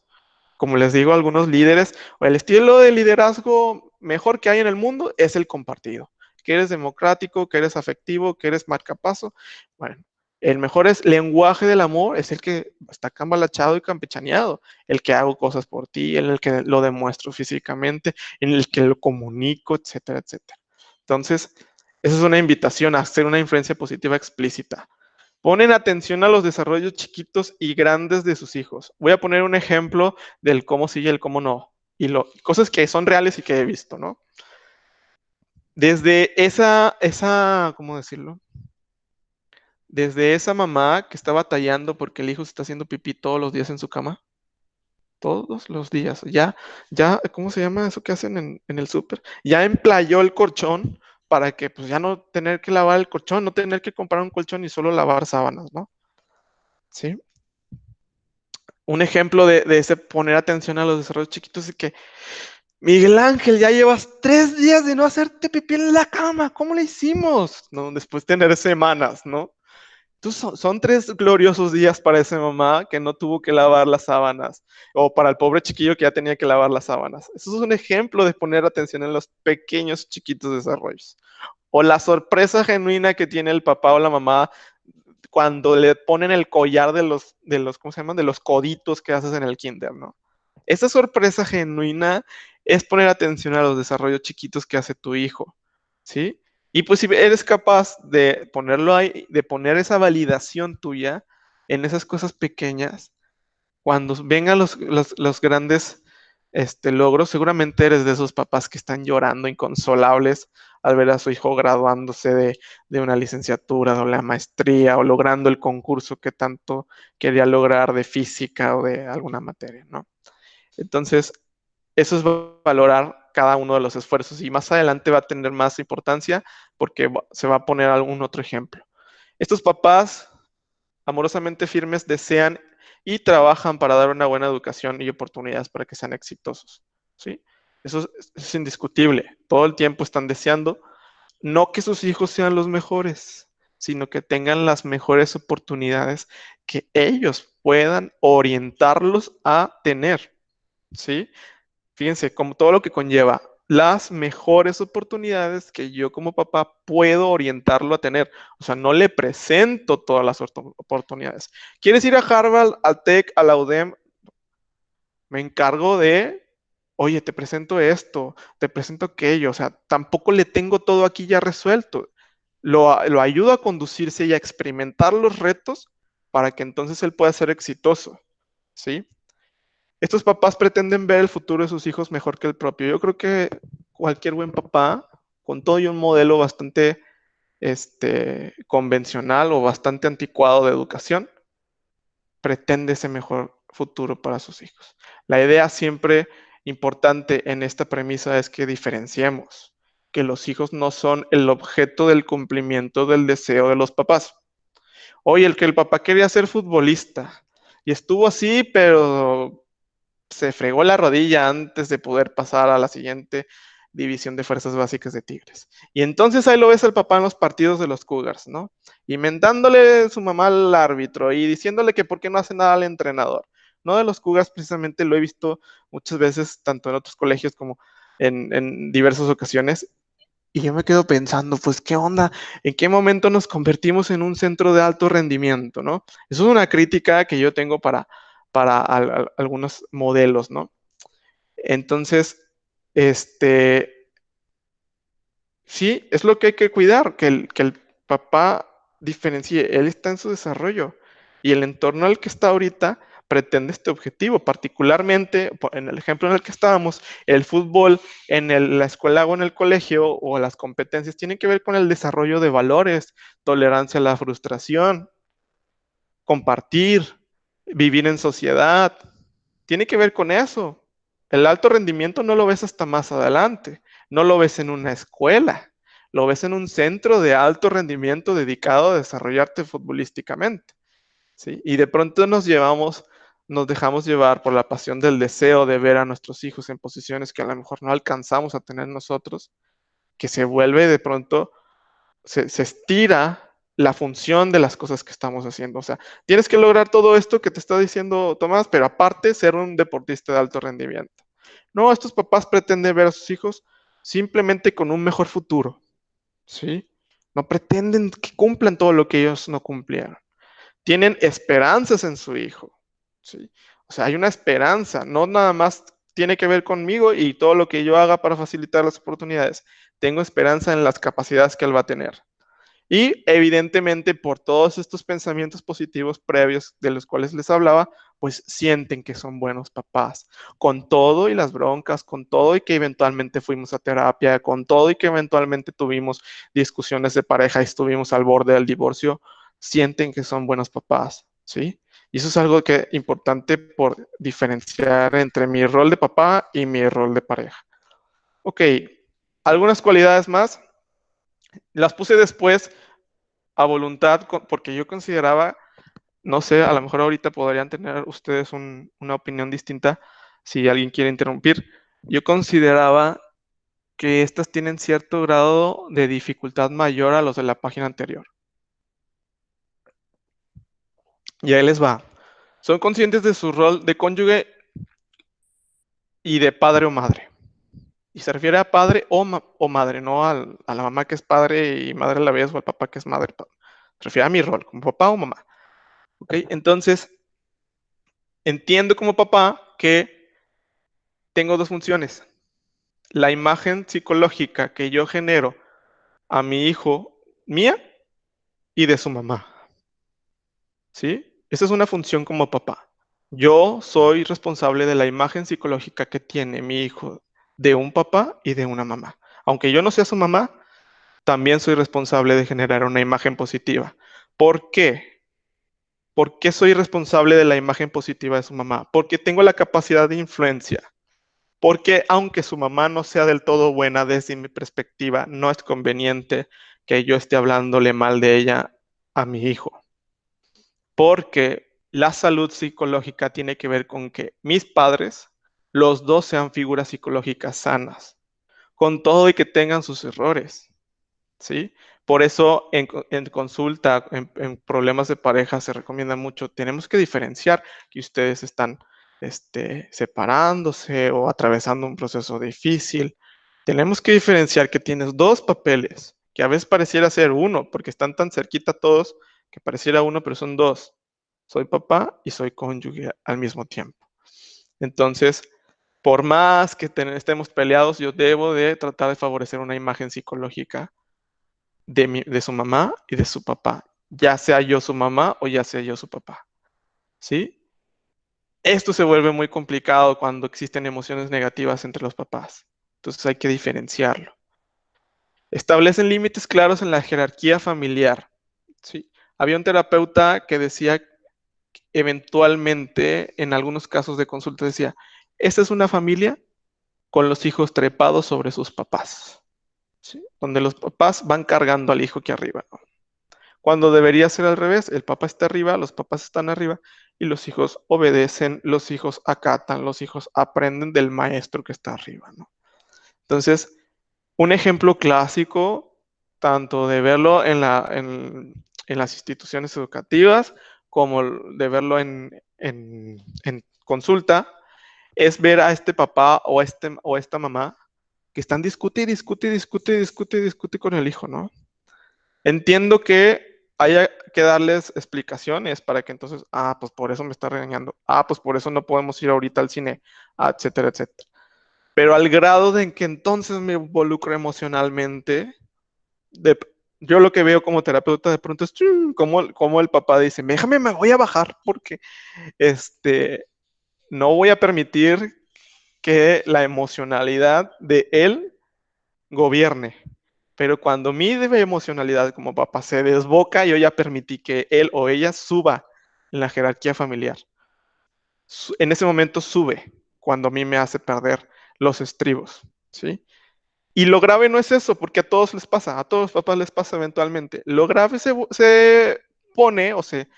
S1: como les digo, algunos líderes, o el estilo de liderazgo mejor que hay en el mundo es el compartido. Que eres democrático, que eres afectivo, que eres marcapaso. Bueno, el mejor es lenguaje del amor, es el que está cambalachado y campechaneado, el que hago cosas por ti, en el que lo demuestro físicamente, en el que lo comunico, etcétera, etcétera. Entonces, esa es una invitación a hacer una influencia positiva explícita. Ponen atención a los desarrollos chiquitos y grandes de sus hijos. Voy a poner un ejemplo del cómo sí y el cómo no. Cosas que son reales y que he visto, ¿no? Desde ¿cómo decirlo? Desde esa mamá que está batallando porque el hijo se está haciendo pipí todos los días en su cama. Todos los días. ¿Cómo se llama eso que hacen en el súper? Ya emplayó el colchón para que pues ya no tener que lavar el colchón, no tener que comprar un colchón y solo lavar sábanas, ¿no? ¿Sí? Un ejemplo de ese poner atención a los desarrollos chiquitos es que, Miguel Ángel, ya llevas 3 días de no hacerte pipí en la cama. ¿Cómo le hicimos? ¿No? Después de tener semanas, ¿no? Entonces son 3 gloriosos días para esa mamá que no tuvo que lavar las sábanas, o para el pobre chiquillo que ya tenía que lavar las sábanas. Eso es un ejemplo de poner atención en los pequeños, chiquitos desarrollos. O la sorpresa genuina que tiene el papá o la mamá cuando le ponen el collar ¿cómo se llaman? De los coditos que haces en el kinder, ¿no? Esa sorpresa genuina es poner atención a los desarrollos chiquitos que hace tu hijo, ¿sí? Y pues si eres capaz de ponerlo ahí, de poner esa validación tuya en esas cosas pequeñas, cuando vengan los grandes logros, seguramente eres de esos papás que están llorando inconsolables al ver a su hijo graduándose de una licenciatura o la maestría o logrando el concurso que tanto quería lograr de física o de alguna materia, ¿no? Entonces, eso es valorar cada uno de los esfuerzos y más adelante va a tener más importancia porque se va a poner algún otro ejemplo. Estos papás amorosamente firmes desean y trabajan para dar una buena educación y oportunidades para que sean exitosos, ¿sí? Eso es indiscutible. Todo el tiempo están deseando no que sus hijos sean los mejores, sino que tengan las mejores oportunidades que ellos puedan orientarlos a tener, ¿sí? fíjense, como todo lo que conlleva, las mejores oportunidades que yo como papá puedo orientarlo a tener. O sea, no le presento todas las oportunidades. ¿Quieres ir a Harvard, al TEC, a la UDEM? Me encargo de, oye, te presento esto, te presento aquello. O sea, tampoco le tengo todo aquí ya resuelto. Lo ayudo a conducirse y a experimentar los retos para que entonces él pueda ser exitoso. ¿Sí? Estos papás pretenden ver el futuro de sus hijos mejor que el propio. Yo creo que cualquier buen papá, con todo y un modelo bastante convencional o bastante anticuado de educación, pretende ese mejor futuro para sus hijos. La idea siempre importante en esta premisa es que diferenciemos que los hijos no son el objeto del cumplimiento del deseo de los papás. Oye, el que el papá quería ser futbolista y estuvo así, pero se fregó la rodilla antes de poder pasar a la siguiente división de fuerzas básicas de Tigres. Y entonces ahí lo ves al papá en los partidos de los Cougars, ¿no? Inventándole su mamá al árbitro y diciéndole que por qué no hace nada al entrenador. No de los Cougars precisamente lo he visto muchas veces, tanto en otros colegios como en diversas ocasiones. Y yo me quedo pensando, pues, ¿qué onda? ¿En qué momento nos convertimos en un centro de alto rendimiento, no? Eso es una crítica que yo tengo para algunos modelos, ¿no? Entonces, sí, es lo que hay que cuidar, que el papá diferencie, él está en su desarrollo y el entorno al que está ahorita pretende este objetivo, particularmente en el ejemplo en el que estábamos, el fútbol en la escuela o en el colegio o las competencias tienen que ver con el desarrollo de valores, tolerancia a la frustración, compartir, vivir en sociedad, tiene que ver con eso. El alto rendimiento no lo ves hasta más adelante, no lo ves en una escuela, lo ves en un centro de alto rendimiento dedicado a desarrollarte futbolísticamente, ¿sí? Y de pronto nos dejamos llevar por la pasión del deseo de ver a nuestros hijos en posiciones que a lo mejor no alcanzamos a tener nosotros, que se vuelve de pronto se estira la función de las cosas que estamos haciendo. O sea, tienes que lograr todo esto que te está diciendo Tomás, pero aparte ser un deportista de alto rendimiento. No, estos papás pretenden ver a sus hijos simplemente con un mejor futuro, ¿sí? No pretenden que cumplan todo lo que ellos no cumplieron. Tienen esperanzas en su hijo, ¿sí? O sea, hay una esperanza, no nada más tiene que ver conmigo y todo lo que yo haga para facilitar las oportunidades. Tengo esperanza en las capacidades que él va a tener. Y evidentemente por todos estos pensamientos positivos previos de los cuales les hablaba, pues sienten que son buenos papás, con todo y las broncas, con todo y que eventualmente fuimos a terapia, con todo y que eventualmente tuvimos discusiones de pareja y estuvimos al borde del divorcio, sienten que son buenos papás, ¿sí? Y eso es algo que es importante por diferenciar entre mi rol de papá y mi rol de pareja. Ok, algunas cualidades más, las puse después a voluntad, porque yo consideraba, no sé, a lo mejor ahorita podrían tener ustedes una opinión distinta si alguien quiere interrumpir. Yo consideraba que estas tienen cierto grado de dificultad mayor a los de la página anterior. Y ahí les va. Son conscientes de su rol de cónyuge y de padre o madre. Y se refiere a padre o madre, no a la mamá que es padre y madre a la vez o al papá que es madre. Se refiere a mi rol como papá o mamá. ¿Ok? Entonces, entiendo como papá que tengo dos funciones. La imagen psicológica que yo genero a mi hijo, mía y de su mamá. ¿Sí? Esa es una función como papá. Yo soy responsable de la imagen psicológica que tiene mi hijo de un papá y de una mamá. Aunque yo no sea su mamá, también soy responsable de generar una imagen positiva. ¿Por qué? ¿Por qué soy responsable de la imagen positiva de su mamá? Porque tengo la capacidad de influencia. Porque aunque su mamá no sea del todo buena desde mi perspectiva, no es conveniente que yo esté hablándole mal de ella a mi hijo. Porque la salud psicológica tiene que ver con que mis padres, los dos sean figuras psicológicas sanas, con todo y que tengan sus errores, ¿sí? Por eso en consulta, en problemas de pareja, se recomienda mucho, tenemos que diferenciar que ustedes están separándose o atravesando un proceso difícil. Tenemos que diferenciar que tienes dos papeles, que a veces pareciera ser uno, porque están tan cerquita todos que pareciera uno, pero son dos. Soy papá y soy cónyuge al mismo tiempo. Entonces, por más que estemos peleados, yo debo de tratar de favorecer una imagen psicológica de su mamá y de su papá, ya sea yo su mamá o ya sea yo su papá. ¿Sí? Esto se vuelve muy complicado cuando existen emociones negativas entre los papás. Entonces hay que diferenciarlo. Establecen límites claros en la jerarquía familiar. ¿Sí? Había un terapeuta que decía, eventualmente, en algunos casos de consulta, decía, esta es una familia con los hijos trepados sobre sus papás, ¿sí? Donde los papás van cargando al hijo aquí arriba, ¿no? Cuando debería ser al revés, el papá está arriba, los papás están arriba y los hijos obedecen, los hijos acatan, los hijos aprenden del maestro que está arriba, ¿no? Entonces, un ejemplo clásico, tanto de verlo en las instituciones educativas como de verlo en consulta, es ver a este papá o esta mamá que están discute con el hijo, ¿no? Entiendo que haya que darles explicaciones para que entonces, pues por eso me está regañando, pues por eso no podemos ir ahorita al cine, etcétera, etcétera. Pero al grado de que entonces me involucro emocionalmente, de, yo lo que veo como terapeuta de pronto es como el papá dice, déjame, me voy a bajar porque no voy a permitir que la emocionalidad de él gobierne. Pero cuando mi emocionalidad como papá se desboca, yo ya permití que él o ella suba en la jerarquía familiar. En ese momento sube cuando a mí me hace perder los estribos, ¿sí? Y lo grave no es eso, porque a todos les pasa, a todos los papás les pasa eventualmente. Lo grave se pone o se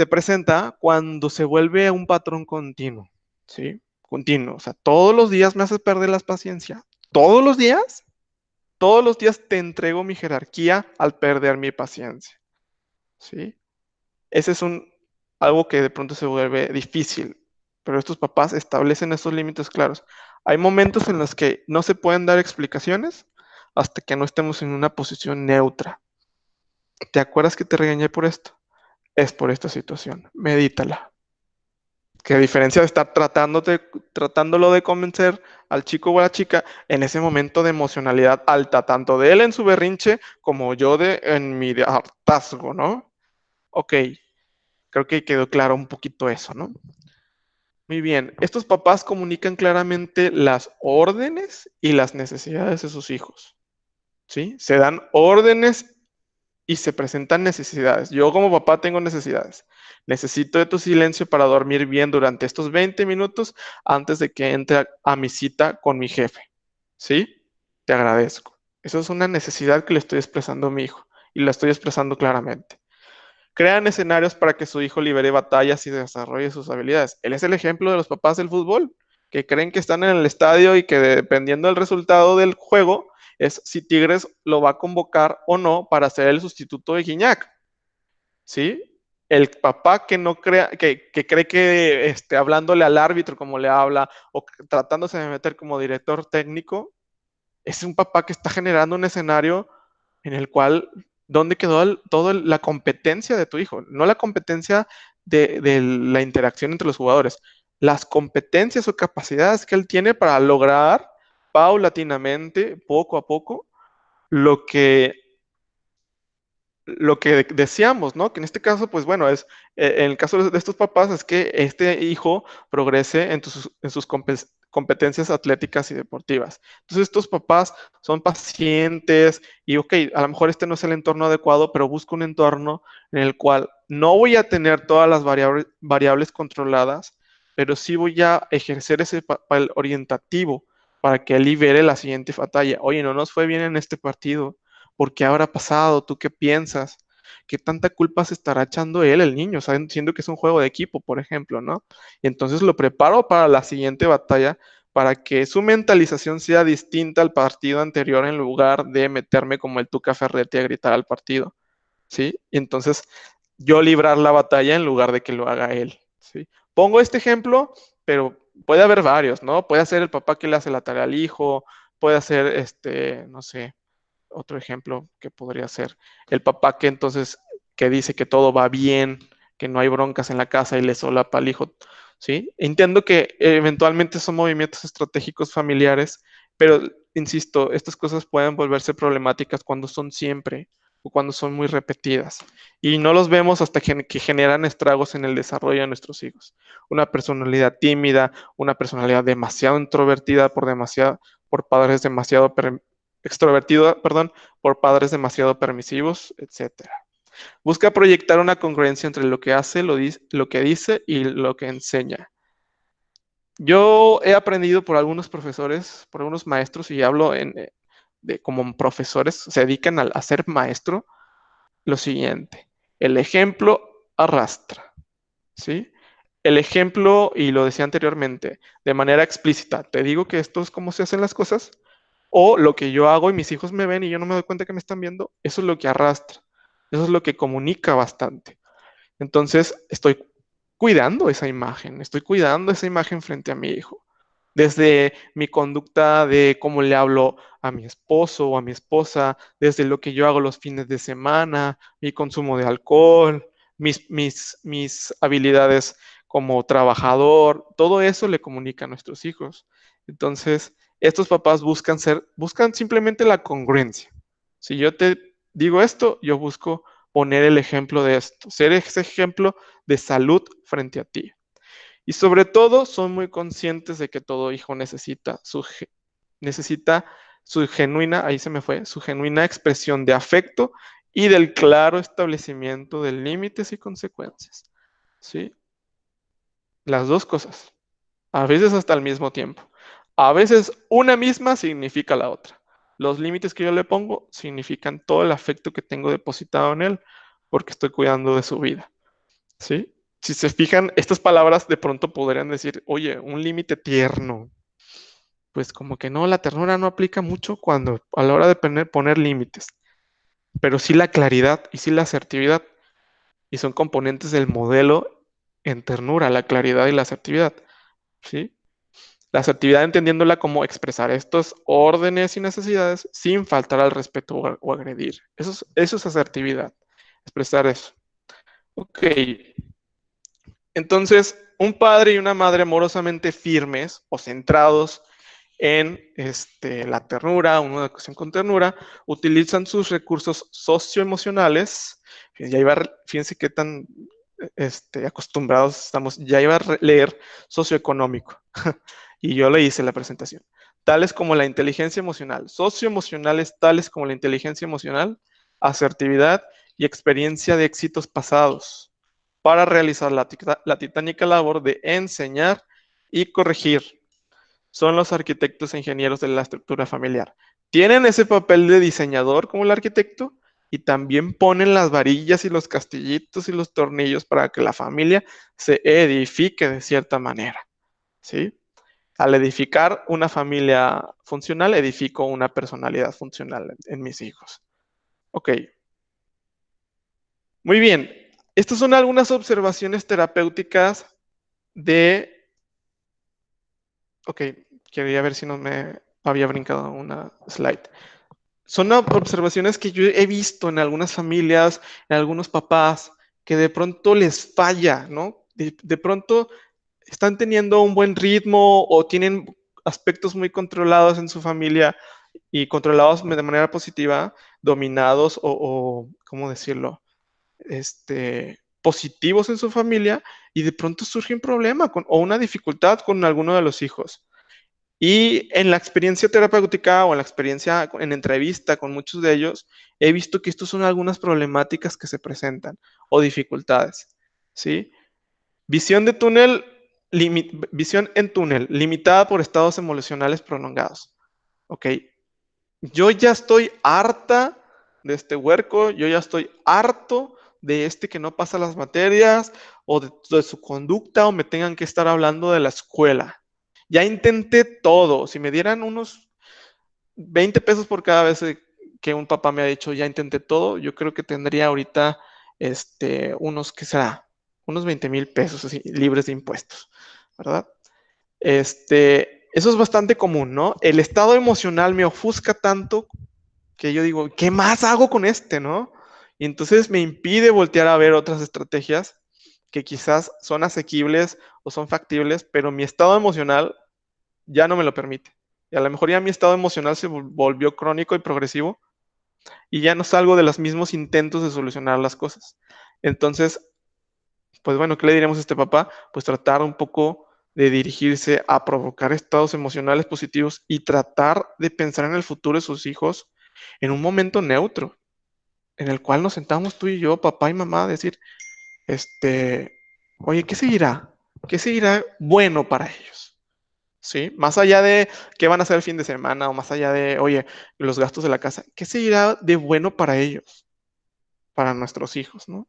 S1: presenta cuando se vuelve un patrón continuo, ¿sí? Continuo. O sea, todos los días me haces perder la paciencia. Todos los días te entrego mi jerarquía al perder mi paciencia, ¿sí? Ese es algo que de pronto se vuelve difícil, pero estos papás establecen esos límites claros. Hay momentos en los que no se pueden dar explicaciones hasta que no estemos en una posición neutra. ¿Te acuerdas que te regañé por esto? Es por esta situación. Medítala. Que a diferencia de estar tratándolo de convencer al chico o a la chica en ese momento de emocionalidad alta, tanto de él en su berrinche como yo en mi hartazgo, ¿no? Ok, creo que quedó claro un poquito eso, ¿no? Muy bien, estos papás comunican claramente las órdenes y las necesidades de sus hijos, ¿sí? Se dan órdenes y se presentan necesidades. Yo como papá tengo necesidades. Necesito de tu silencio para dormir bien durante estos 20 minutos antes de que entre a mi cita con mi jefe. ¿Sí? Te agradezco. Eso es una necesidad que le estoy expresando a mi hijo y la estoy expresando claramente. Crean escenarios para que su hijo libere batallas y desarrolle sus habilidades. Él es el ejemplo de los papás del fútbol, que creen que están en el estadio y que dependiendo del resultado del juego, es si Tigres lo va a convocar o no para ser el sustituto de Guiñac. ¿Sí? El papá que no crea, que cree que hablándole al árbitro como le habla o tratándose de meter como director técnico, es un papá que está generando un escenario en el cual, ¿dónde quedó toda la competencia de tu hijo? No la competencia de la interacción entre los jugadores, las competencias o capacidades que él tiene para lograr paulatinamente, poco a poco, lo que deseamos, ¿no? Que en este caso, pues bueno, en el caso de estos papás es que este hijo progrese en sus competencias atléticas y deportivas. Entonces, estos papás son pacientes y, ok, a lo mejor este no es el entorno adecuado, pero busco un entorno en el cual no voy a tener todas las variables controladas, pero sí voy a ejercer ese papel orientativo para que él libere la siguiente batalla. Oye, no nos fue bien en este partido. ¿Por qué habrá pasado? ¿Tú qué piensas? ¿Qué tanta culpa se estará echando él, el niño, siendo que es un juego de equipo, por ejemplo, ¿no? Y entonces lo preparo para la siguiente batalla para que su mentalización sea distinta al partido anterior en lugar de meterme como el Tuca Ferretti a gritar al partido, ¿sí? Y entonces yo librar la batalla en lugar de que lo haga él, ¿sí? Pongo este ejemplo pero puede haber varios, ¿no? Puede ser el papá que le hace la tarea al hijo, puede ser, no sé, otro ejemplo que podría ser el papá que entonces, que dice que todo va bien, que no hay broncas en la casa y le solapa al hijo, ¿sí? Entiendo que eventualmente son movimientos estratégicos familiares, pero insisto, estas cosas pueden volverse problemáticas cuando son siempre o cuando son muy repetidas. Y no los vemos hasta que generan estragos en el desarrollo de nuestros hijos. Una personalidad tímida, una personalidad demasiado introvertida por padres demasiado extrovertido, perdón, por padres demasiado permisivos, etcétera. Busca proyectar una congruencia entre lo que hace, lo que dice y lo que enseña. Yo he aprendido por algunos profesores, por algunos maestros, y hablo como profesores, se dedican a ser maestro, lo siguiente. El ejemplo arrastra, ¿sí? El ejemplo, y lo decía anteriormente, de manera explícita, te digo que esto es cómo se hacen las cosas, o lo que yo hago y mis hijos me ven y yo no me doy cuenta que me están viendo, eso es lo que arrastra, eso es lo que comunica bastante. Entonces, estoy cuidando esa imagen, estoy cuidando esa imagen frente a mi hijo. Desde mi conducta de cómo le hablo a mi esposo o a mi esposa, desde lo que yo hago los fines de semana, mi consumo de alcohol, mis habilidades como trabajador, todo eso le comunica a nuestros hijos. Entonces, estos papás buscan simplemente la congruencia. Si yo te digo esto, yo busco poner el ejemplo de esto, ser ese ejemplo de salud frente a ti. Y sobre todo, son muy conscientes de que todo hijo necesita su genuina, ahí se me fue, su genuina expresión de afecto y del claro establecimiento de límites y consecuencias. ¿Sí? Las dos cosas. A veces hasta al mismo tiempo. A veces una misma significa la otra. Los límites que yo le pongo significan todo el afecto que tengo depositado en él porque estoy cuidando de su vida. ¿Sí? Si se fijan, estas palabras de pronto podrían decir, oye, un límite tierno. Pues como que no, la ternura no aplica mucho cuando a la hora de poner límites, pero sí la claridad y sí la asertividad, y son componentes del modelo en ternura, la claridad y la asertividad, ¿sí? La asertividad entendiéndola como expresar estos órdenes y necesidades sin faltar al respeto o agredir. Eso es asertividad, expresar eso. Ok, entonces, un padre y una madre amorosamente firmes o centrados en la ternura, una educación con ternura, utilizan sus recursos socioemocionales. Fíjense qué tan acostumbrados estamos. Ya iba a leer socioeconómico y yo le hice la presentación. Tales como la inteligencia emocional, socioemocionales tales como la inteligencia emocional, asertividad y experiencia de éxitos pasados para realizar la titánica labor de enseñar y corregir. Son los arquitectos e ingenieros de la estructura familiar. Tienen ese papel de diseñador como el arquitecto y también ponen las varillas y los castillitos y los tornillos para que la familia se edifique de cierta manera. ¿Sí? Al edificar una familia funcional, edifico una personalidad funcional en mis hijos. Ok, muy bien. Estas son algunas observaciones terapéuticas de... Ok, quería ver si no me había brincado una slide. Son observaciones que yo he visto en algunas familias, en algunos papás, que de pronto les falla, ¿no? De pronto están teniendo un buen ritmo o tienen aspectos muy controlados en su familia y controlados de manera positiva, dominados o ¿cómo decirlo? Positivos en su familia y de pronto surge un problema o una dificultad con alguno de los hijos. Y en la experiencia terapéutica o en la experiencia en entrevista con muchos de ellos, he visto que estas son algunas problemáticas que se presentan o dificultades, ¿sí? Visión de túnel, visión en túnel, limitada por estados emocionales prolongados. Ok, yo ya estoy harta de este huerco, yo ya estoy harto de que no pasa las materias o de su conducta o me tengan que estar hablando de la escuela. Ya intenté todo. Si me dieran unos 20 pesos por cada vez que un papá me ha dicho ya intenté todo, yo creo que tendría ahorita unos, ¿qué será? Unos 20,000 pesos así, libres de impuestos, ¿verdad? Eso es bastante común, ¿no? El estado emocional me ofusca tanto que yo digo, ¿qué más hago con no? Y entonces me impide voltear a ver otras estrategias que quizás son asequibles o son factibles, pero mi estado emocional ya no me lo permite. Y a lo mejor ya mi estado emocional se volvió crónico y progresivo y ya no salgo de los mismos intentos de solucionar las cosas. Entonces, pues bueno, ¿qué le diremos a este papá? Pues tratar un poco de dirigirse a provocar estados emocionales positivos y tratar de pensar en el futuro de sus hijos en un momento neutro, en el cual nos sentamos tú y yo, papá y mamá, a decir, oye, ¿qué seguirá? ¿Qué seguirá bueno para ellos? ¿Sí? Más allá de qué van a hacer el fin de semana o más allá de, oye, los gastos de la casa, ¿qué seguirá de bueno para ellos, para nuestros hijos, ¿no?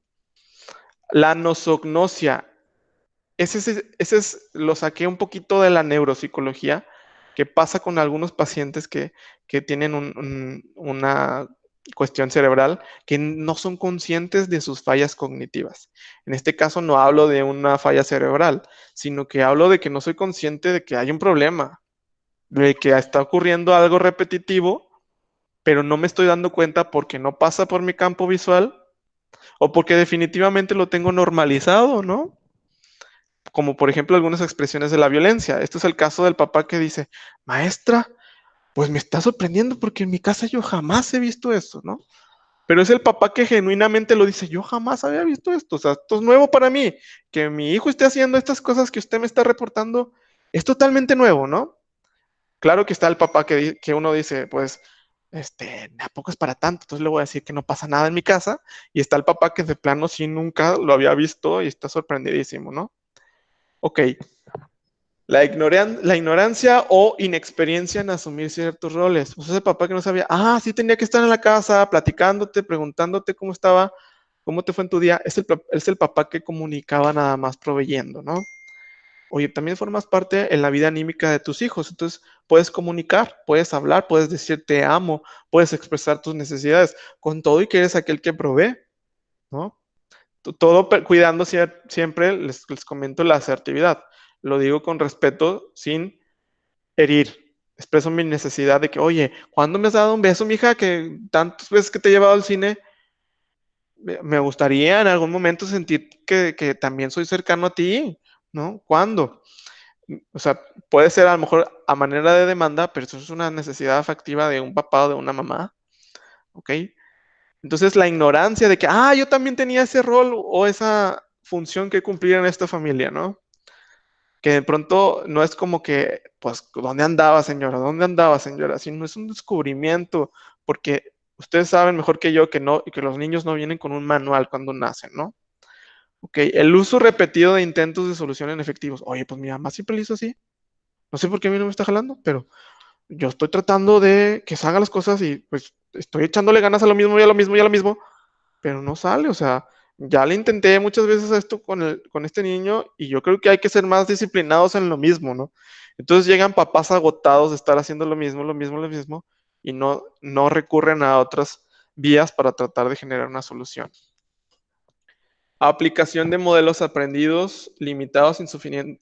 S1: La nosognosia, lo saqué un poquito de la neuropsicología, que pasa con algunos pacientes que tienen una cuestión cerebral que no son conscientes de sus fallas cognitivas. En este caso no hablo de una falla cerebral, sino que hablo de que no soy consciente de que hay un problema, de que está ocurriendo algo repetitivo, pero no me estoy dando cuenta porque no pasa por mi campo visual o porque definitivamente lo tengo normalizado, ¿no? Como por ejemplo algunas expresiones de la violencia. Este es el caso del papá que dice, maestra, pues me está sorprendiendo porque en mi casa yo jamás he visto eso, ¿no? Pero es el papá que genuinamente lo dice, yo jamás había visto esto, o sea, esto es nuevo para mí, que mi hijo esté haciendo estas cosas que usted me está reportando, es totalmente nuevo, ¿no? Claro que está el papá que uno dice, pues, ¿a poco es para tanto? Entonces le voy a decir que no pasa nada en mi casa, y está el papá que de plano sí nunca lo había visto y está sorprendidísimo, ¿no? Ok, la ignorancia o inexperiencia en asumir ciertos roles. Pues ese papá que no sabía, sí tenía que estar en la casa platicándote, preguntándote cómo estaba, cómo te fue en tu día. Es el papá que comunicaba nada más proveyendo, ¿no? Oye, también formas parte en la vida anímica de tus hijos, entonces puedes comunicar, puedes hablar, puedes decir te amo, puedes expresar tus necesidades, con todo y que eres aquel que provee, ¿no? Todo cuidando siempre, les comento la asertividad. Lo digo con respeto, sin herir. Expreso mi necesidad de que, oye, ¿cuándo me has dado un beso, mija? Que tantas veces que te he llevado al cine, me gustaría en algún momento sentir que también soy cercano a ti, ¿no? ¿Cuándo? O sea, puede ser a lo mejor a manera de demanda, pero eso es una necesidad afectiva de un papá o de una mamá, ¿ok? Entonces la ignorancia de que, yo también tenía ese rol o esa función que cumplir en esta familia, ¿no? Que de pronto no es como que, pues, ¿dónde andaba, señora? ¿Dónde andaba, señora? Sino es un descubrimiento, porque ustedes saben mejor que yo que no, que los niños no vienen con un manual cuando nacen, ¿no? Ok, el uso repetido de intentos de solución en efectivos. Oye, pues mi mamá siempre lo hizo así. No sé por qué a mí no me está jalando, pero yo estoy tratando de que salgan las cosas y pues estoy echándole ganas a lo mismo y a lo mismo y a lo mismo, pero no sale, o sea, ya le intenté muchas veces esto con este niño y yo creo que hay que ser más disciplinados en lo mismo, ¿no? Entonces llegan papás agotados de estar haciendo lo mismo, lo mismo, lo mismo y no recurren a otras vías para tratar de generar una solución. Aplicación de modelos aprendidos limitados,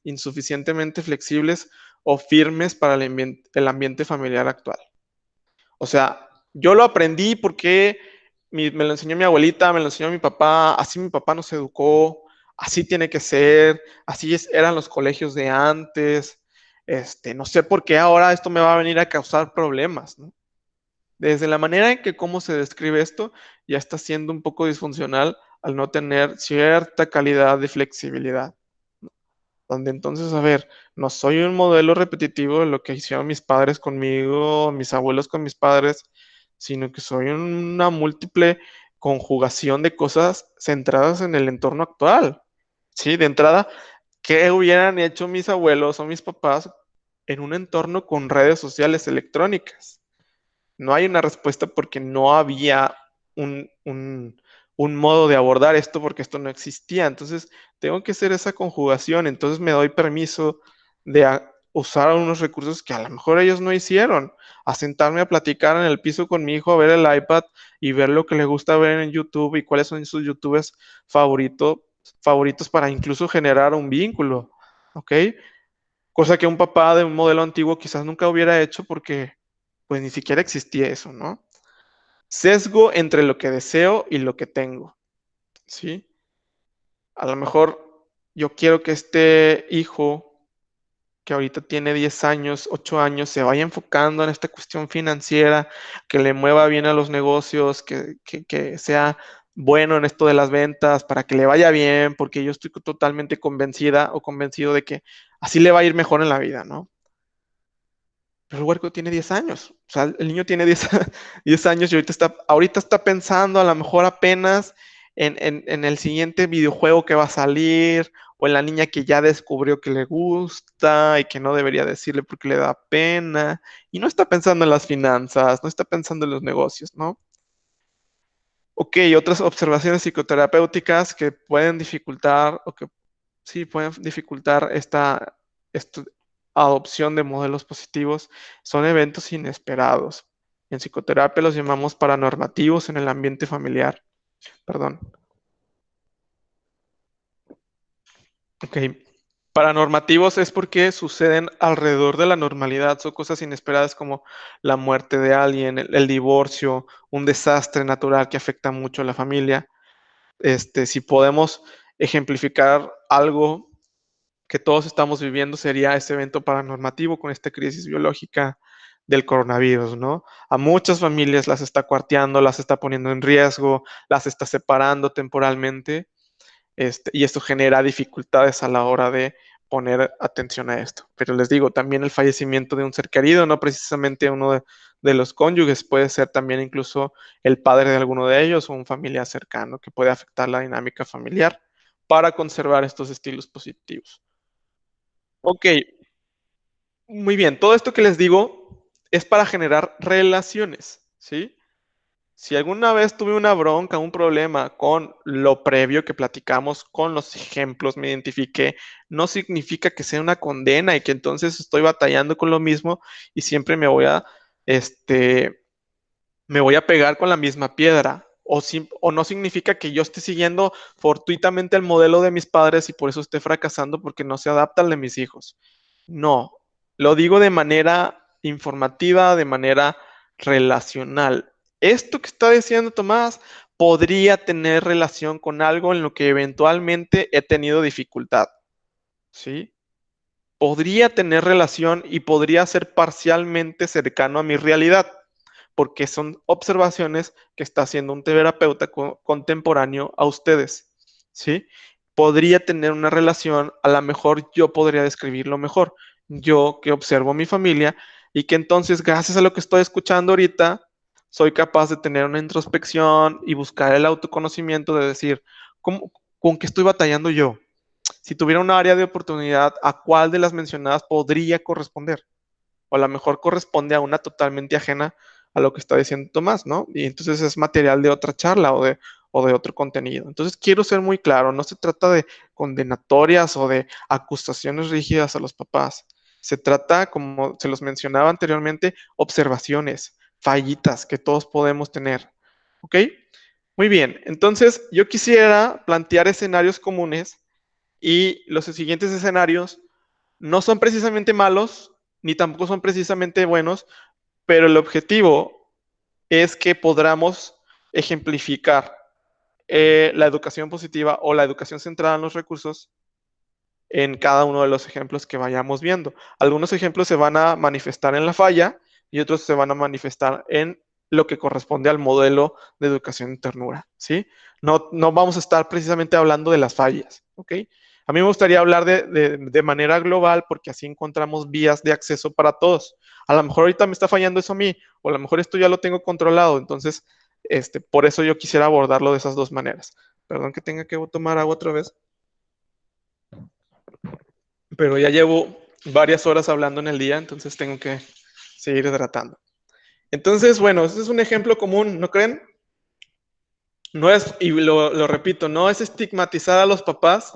S1: insuficientemente flexibles o firmes para el ambiente familiar actual. O sea, yo lo aprendí porque me lo enseñó mi abuelita, me lo enseñó mi papá, así mi papá nos educó, así tiene que ser, eran los colegios de antes, no sé por qué ahora esto me va a venir a causar problemas, ¿no? Desde la manera en que cómo se describe esto, ya está siendo un poco disfuncional al no tener cierta calidad de flexibilidad. Donde entonces, a ver, no soy un modelo repetitivo de lo que hicieron mis padres conmigo, mis abuelos con mis padres, sino que soy una múltiple conjugación de cosas centradas en el entorno actual. Sí, de entrada, ¿qué hubieran hecho mis abuelos o mis papás en un entorno con redes sociales electrónicas? No hay una respuesta porque no había un modo de abordar esto porque esto no existía. Entonces, tengo que hacer esa conjugación. Entonces, me doy permiso de usar unos recursos que a lo mejor ellos no hicieron. A sentarme a platicar en el piso con mi hijo, a ver el iPad y ver lo que le gusta ver en YouTube y cuáles son sus YouTubers favoritos para incluso generar un vínculo. ¿Ok? cosa que un papá de un modelo antiguo quizás nunca hubiera hecho porque pues ni siquiera existía eso, ¿no? Sesgo entre lo que deseo y lo que tengo, ¿sí? A lo mejor yo quiero que este hijo que ahorita tiene 10 años, 8 años, se vaya enfocando en esta cuestión financiera, que le mueva bien a los negocios, que sea bueno en esto de las ventas, para que le vaya bien, porque yo estoy totalmente convencida o convencido de que así le va a ir mejor en la vida, ¿no? Pero el huerco tiene 10 años, o sea, el niño tiene 10, 10 años y ahorita está pensando a lo mejor apenas en el siguiente videojuego que va a salir, o en la niña que ya descubrió que le gusta y que no debería decirle porque le da pena, y no está pensando en las finanzas, no está pensando en los negocios, ¿no? Ok, otras observaciones psicoterapéuticas que pueden dificultar o que sí pueden dificultar esta adopción de modelos positivos son eventos inesperados. En psicoterapia los llamamos paranormativos en el ambiente familiar. Perdón. Ok. Paranormativos es porque suceden alrededor de la normalidad. Son cosas inesperadas como la muerte de alguien, el divorcio, un desastre natural que afecta mucho a la familia. Si podemos ejemplificar algo que todos estamos viviendo sería ese evento paranormativo con esta crisis biológica del coronavirus, ¿no? A muchas familias las está cuarteando, las está poniendo en riesgo, las está separando temporalmente, y esto genera dificultades a la hora de poner atención a esto. Pero les digo, también el fallecimiento de un ser querido, no precisamente uno de los cónyuges, puede ser también incluso el padre de alguno de ellos o un familiar cercano que puede afectar la dinámica familiar para conservar estos estilos positivos. Ok, muy bien. Todo esto que les digo es para generar relaciones, ¿sí? Si alguna vez tuve una bronca, un problema con lo previo que platicamos, con los ejemplos, me identifiqué, no significa que sea una condena y que entonces estoy batallando con lo mismo y siempre este, me voy a pegar con la misma piedra. O no significa que yo esté siguiendo fortuitamente el modelo de mis padres y por eso esté fracasando porque no se adapta al de mis hijos. No, lo digo de manera informativa, de manera relacional. Esto que está diciendo Tomás podría tener relación con algo en lo que eventualmente he tenido dificultad, ¿sí? Podría tener relación y podría ser parcialmente cercano a mi realidad, porque son observaciones que está haciendo un terapeuta contemporáneo a ustedes, ¿sí? Podría tener una relación, a lo mejor yo podría describirlo mejor, yo que observo mi familia y que entonces gracias a lo que estoy escuchando ahorita, soy capaz de tener una introspección y buscar el autoconocimiento de decir, ¿con qué estoy batallando yo? Si tuviera un área de oportunidad, ¿a cuál de las mencionadas podría corresponder? O a lo mejor corresponde a una totalmente ajena a lo que está diciendo Tomás, ¿no? Y entonces es material de otra charla o de otro contenido. Entonces quiero ser muy claro, no se trata de condenatorias o de acusaciones rígidas a los papás. Se trata, como se los mencionaba anteriormente, observaciones, fallitas que todos podemos tener. ¿Ok? Muy bien, entonces yo quisiera plantear escenarios comunes y los siguientes escenarios no son precisamente malos, ni tampoco son precisamente buenos, pero el objetivo es que podamos ejemplificar la educación positiva o la educación centrada en los recursos en cada uno de los ejemplos que vayamos viendo. Algunos ejemplos se van a manifestar en la falla y otros se van a manifestar en lo que corresponde al modelo de educación en ternura, ¿sí? No vamos a estar precisamente hablando de las fallas, ¿ok? A mí me gustaría hablar de manera global porque así encontramos vías de acceso para todos. A lo mejor ahorita me está fallando eso a mí, o a lo mejor esto ya lo tengo controlado, entonces, por eso yo quisiera abordarlo de esas dos maneras. Perdón que tenga que tomar agua otra vez, pero ya llevo varias horas hablando en el día, entonces tengo que seguir hidratando. Entonces, bueno, este es un ejemplo común, ¿no creen? No es, y lo repito, no es estigmatizar a los papás,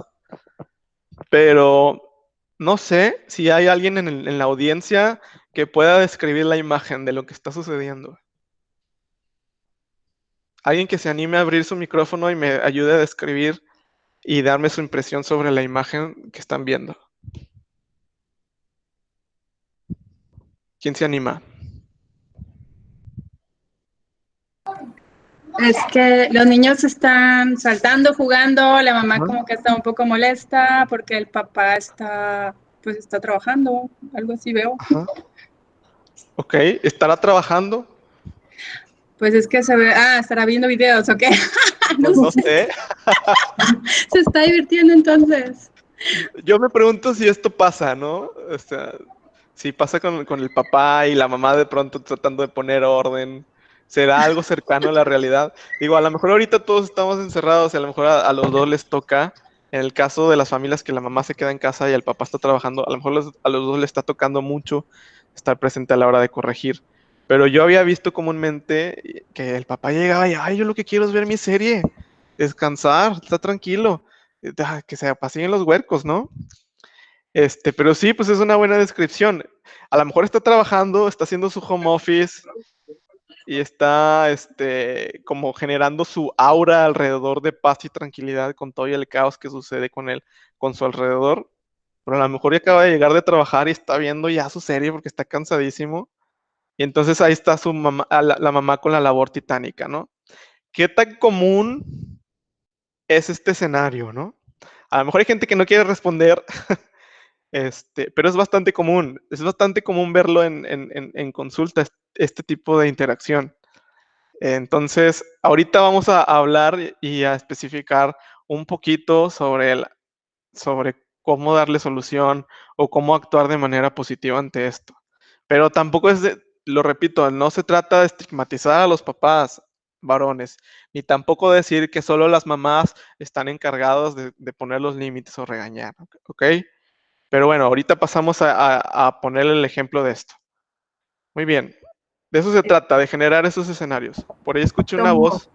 S1: pero no sé si hay alguien en la audiencia que pueda describir la imagen de lo que está sucediendo. Alguien que se anime a abrir su micrófono y me ayude a describir y darme su impresión sobre la imagen que están viendo. ¿Quién se anima?
S2: Es que los niños están saltando, jugando, la mamá
S1: Ajá.
S2: como que está un poco molesta porque el papá está trabajando, algo así veo.
S1: Ajá. Ok, ¿estará trabajando?
S2: Pues es que estará viendo videos, ¿ok? No
S1: Pues no
S2: sé,
S1: sé.
S2: se está divirtiendo entonces.
S1: Yo me pregunto si esto pasa, ¿no? O sea, si pasa con el papá y la mamá de pronto tratando de poner orden. ¿Será algo cercano a la realidad? Digo, a lo mejor ahorita todos estamos encerrados y a lo mejor a los dos les toca. En el caso de las familias que la mamá se queda en casa y el papá está trabajando, a lo mejor a los dos les está tocando mucho estar presente a la hora de corregir. Pero yo había visto comúnmente que el papá llegaba y, ay, yo lo que quiero es ver mi serie, descansar, está tranquilo, que se apaciguen los huercos, ¿no? Pero sí, pues es una buena descripción. A lo mejor está trabajando, está haciendo su home office y está, como generando su aura alrededor de paz y tranquilidad con todo el caos que sucede con él, con su alrededor. Pero a lo mejor ya acaba de llegar de trabajar y está viendo ya su serie porque está cansadísimo. Y entonces ahí está su mamá, la mamá con la labor titánica, ¿no? ¿Qué tan común es este escenario, no? A lo mejor hay gente que no quiere responder. Pero es bastante común verlo en consultas, este tipo de interacción. Entonces, ahorita vamos a hablar y a especificar un poquito sobre cómo darle solución o cómo actuar de manera positiva ante esto. Pero tampoco lo repito, no se trata de estigmatizar a los papás varones, ni tampoco decir que solo las mamás están encargadas de poner los límites o regañar, ¿ok? Pero bueno, ahorita pasamos a poner el ejemplo de esto. Muy bien. De eso se trata, de generar esos escenarios. Por ahí escuché una
S3: Somos,
S1: voz.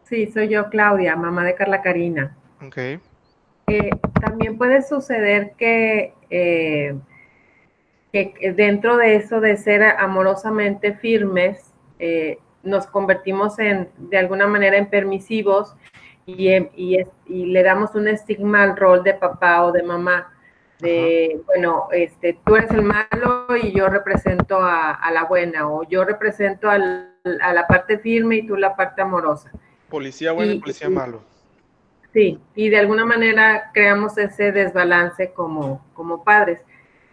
S3: sí, soy yo, Claudia, mamá de Carla Karina.
S1: Ok.
S3: También puede suceder que dentro de eso de ser amorosamente firmes, nos convertimos de alguna manera en permisivos y le damos un estigma al rol de papá o de mamá. Bueno, tú eres el malo y yo represento a la buena, o yo represento a la parte firme y tú la parte amorosa.
S1: Policía bueno y
S3: Y,
S1: policía malo.
S3: sí, y de alguna manera creamos ese desbalance como padres.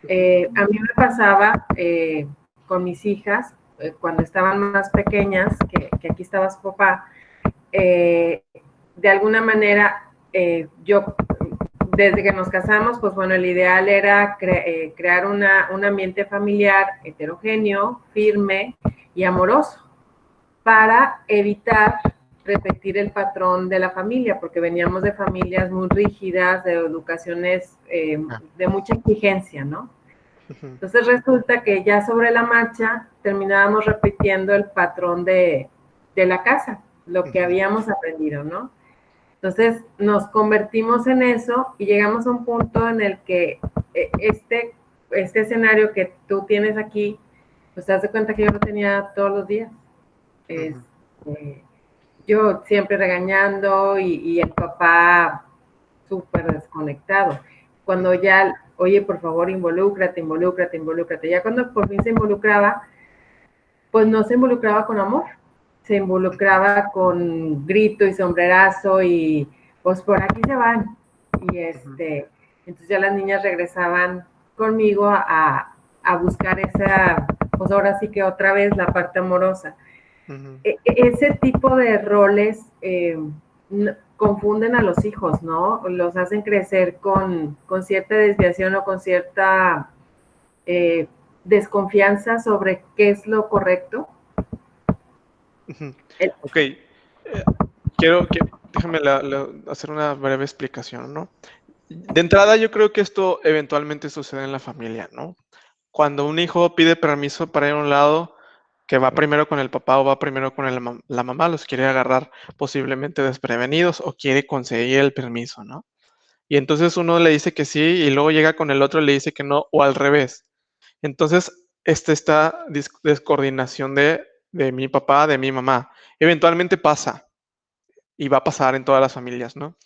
S3: A mí me pasaba con mis hijas, cuando estaban más pequeñas, que aquí estaba su papá, de alguna manera yo, desde que nos casamos, pues bueno, el ideal era crear un ambiente familiar heterogéneo, firme y amoroso, para evitar repetir el patrón de la familia, porque veníamos de familias muy rígidas, de educaciones de mucha exigencia, ¿no? Entonces resulta que ya sobre la marcha terminábamos repitiendo el patrón de la casa, lo que habíamos aprendido, ¿no? Entonces nos convertimos en eso y llegamos a un punto en el que este escenario que tú tienes aquí, pues te das cuenta que yo lo tenía todos los días. Yo siempre regañando y el papá súper desconectado. Cuando ya, oye, por favor, involúcrate, involúcrate, involúcrate. Ya cuando por fin se involucraba, pues no se involucraba con amor, se involucraba con grito y sombrerazo y pues por aquí se van. Y entonces ya las niñas regresaban conmigo a buscar esa, pues ahora sí que otra vez la parte amorosa. Ese tipo de roles confunden a los hijos, ¿no? Los hacen crecer con cierta desviación o con cierta eh, desconfianza sobre qué es lo correcto.
S1: Ok. Déjame hacer una breve explicación, ¿no? De entrada, yo creo que esto eventualmente sucede en la familia, ¿no? Cuando un hijo pide permiso para ir a un lado, que va primero con el papá o va primero con la mamá, los quiere agarrar posiblemente desprevenidos o quiere conseguir el permiso, ¿no? Y entonces uno le dice que sí y luego llega con el otro y le dice que no, o al revés. Entonces, esta descoordinación de mi papá, de mi mamá, eventualmente pasa y va a pasar en todas las familias, ¿no?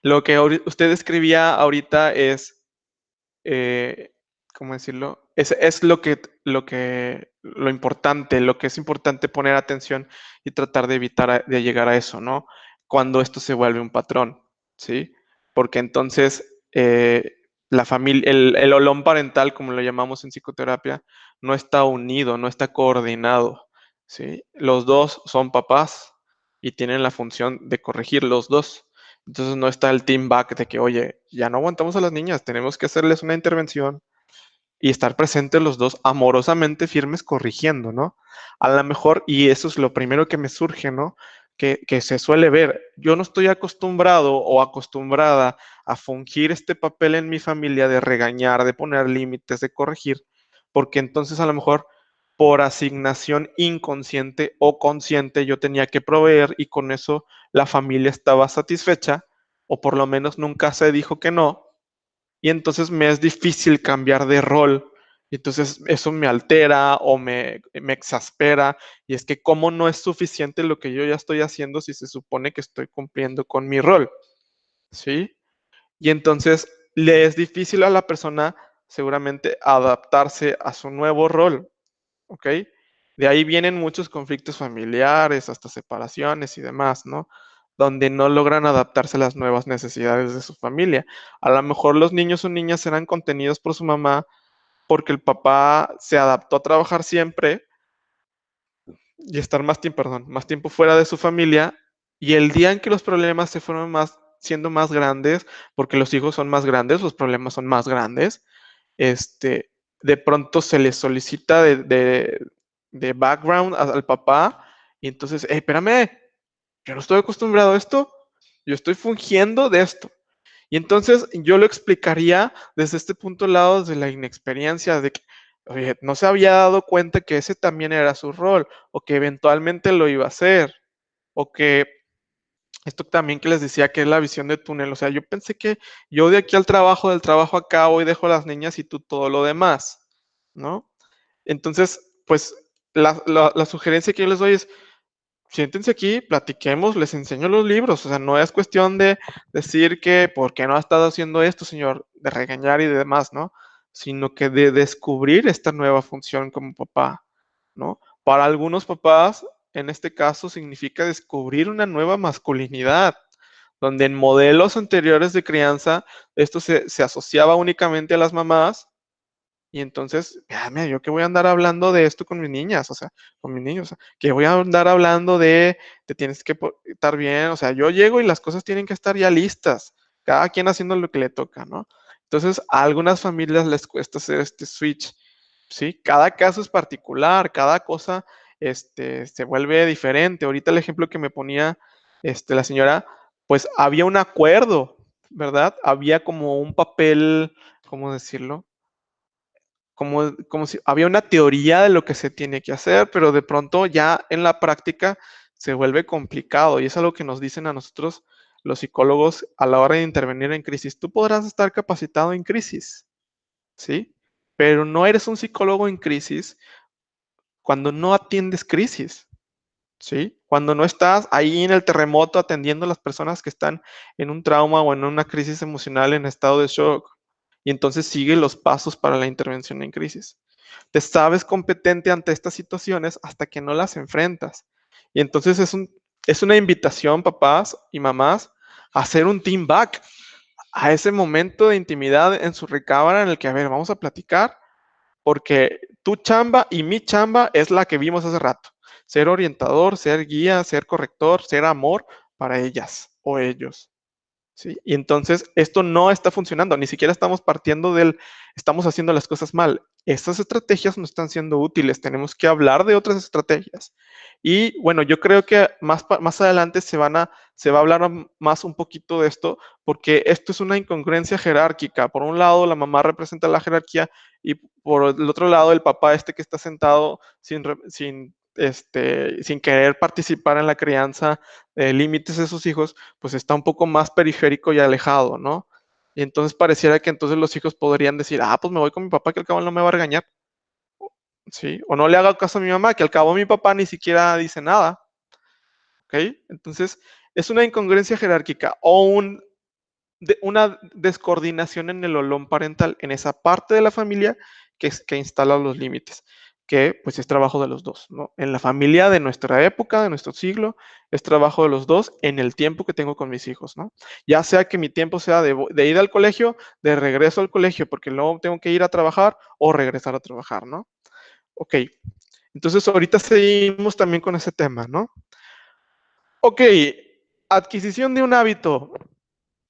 S1: Lo que usted escribía ahorita es, ¿cómo decirlo? Es lo importante, lo que es importante poner atención y tratar de evitar de llegar a eso, ¿no? Cuando esto se vuelve un patrón, ¿sí? Porque entonces la familia, el olón parental, como lo llamamos en psicoterapia, no está unido, no está coordinado, ¿sí? Los dos son papás y tienen la función de corregir los dos. Entonces no está el team back de que, oye, ya no aguantamos a las niñas, tenemos que hacerles una intervención y estar presentes los dos amorosamente firmes corrigiendo, ¿no? A lo mejor, y eso es lo primero que me surge, ¿no? Que se suele ver. Yo no estoy acostumbrado o acostumbrada a fungir este papel en mi familia de regañar, de poner límites, de corregir, porque entonces a lo mejor por asignación inconsciente o consciente yo tenía que proveer y con eso la familia estaba satisfecha, o por lo menos nunca se dijo que no, y entonces me es difícil cambiar de rol. Y entonces eso me altera o me exaspera. Y es que cómo no es suficiente lo que yo ya estoy haciendo si se supone que estoy cumpliendo con mi rol. ¿Sí? Y entonces le es difícil a la persona seguramente adaptarse a su nuevo rol. ¿Ok? De ahí vienen muchos conflictos familiares, hasta separaciones y demás, ¿no? Donde no logran adaptarse a las nuevas necesidades de su familia. A lo mejor los niños o niñas serán contenidos por su mamá porque el papá se adaptó a trabajar siempre y estar más tiempo fuera de su familia, y el día en que los problemas se fueron siendo más grandes, porque los hijos son más grandes, los problemas son más grandes, de pronto se le solicita de background al papá, y entonces, espérame, yo no estoy acostumbrado a esto, yo estoy fungiendo de esto. Y entonces yo lo explicaría desde este punto de lado, de la inexperiencia, de que, oye, no se había dado cuenta que ese también era su rol, o que eventualmente lo iba a hacer, o que esto también que les decía que es la visión de túnel. O sea, yo pensé que yo de aquí al trabajo, del trabajo acá, hoy dejo a las niñas y tú todo lo demás, ¿no? Entonces, pues la sugerencia que yo les doy es, siéntense aquí, platiquemos, les enseño los libros. O sea, no es cuestión de decir que, ¿por qué no ha estado haciendo esto, señor? De regañar y de demás, ¿no? Sino que de descubrir esta nueva función como papá, ¿no? Para algunos papás, en este caso, significa descubrir una nueva masculinidad, donde en modelos anteriores de crianza esto se asociaba únicamente a las mamás, y entonces, mira, yo que voy a andar hablando de esto con mis niñas, o sea, con mis niños, o sea, que voy a andar hablando de, te tienes que estar bien, o sea, yo llego y las cosas tienen que estar ya listas, cada quien haciendo lo que le toca, ¿no? Entonces, a algunas familias les cuesta hacer este switch, ¿sí? Cada caso es particular, cada cosa, se vuelve diferente. Ahorita el ejemplo que me ponía, la señora, pues había un acuerdo, ¿verdad? Había como un papel, ¿cómo decirlo? Como si había una teoría de lo que se tiene que hacer, pero de pronto ya en la práctica se vuelve complicado, y es algo que nos dicen a nosotros los psicólogos a la hora de intervenir en crisis. Tú podrás estar capacitado en crisis, ¿sí? Pero no eres un psicólogo en crisis cuando no atiendes crisis, ¿sí? Cuando no estás ahí en el terremoto atendiendo a las personas que están en un trauma o en una crisis emocional en estado de shock. Y entonces sigue los pasos para la intervención en crisis. Te sabes competente ante estas situaciones hasta que no las enfrentas. Y entonces es una invitación, papás y mamás, a hacer un team back, a ese momento de intimidad en su recámara en el que, a ver, vamos a platicar, porque tu chamba y mi chamba es la que vimos hace rato. Ser orientador, ser guía, ser corrector, ser amor para ellas o ellos. ¿Sí? Y entonces esto no está funcionando, ni siquiera estamos partiendo estamos haciendo las cosas mal. Estas estrategias no están siendo útiles, tenemos que hablar de otras estrategias. Y bueno, yo creo que más adelante se va a hablar más un poquito de esto, porque esto es una incongruencia jerárquica. Por un lado, la mamá representa la jerarquía, y por el otro lado, el papá que está sentado sin querer participar en la crianza, límites de sus hijos, pues está un poco más periférico y alejado, ¿no? Y entonces pareciera que entonces los hijos podrían decir, pues me voy con mi papá, que al cabo no me va a regañar, ¿sí? O no le haga caso a mi mamá, que al cabo mi papá ni siquiera dice nada, ¿ok? Entonces es una incongruencia jerárquica o una descoordinación en el olón parental, en esa parte de la familia que instala los límites, que pues es trabajo de los dos, ¿no? En la familia de nuestra época, de nuestro siglo, es trabajo de los dos en el tiempo que tengo con mis hijos, ¿no? Ya sea que mi tiempo sea de ir al colegio, de regreso al colegio, porque luego tengo que ir a trabajar o regresar a trabajar, ¿no? Ok, entonces ahorita seguimos también con ese tema, ¿no? Ok, adquisición de un hábito.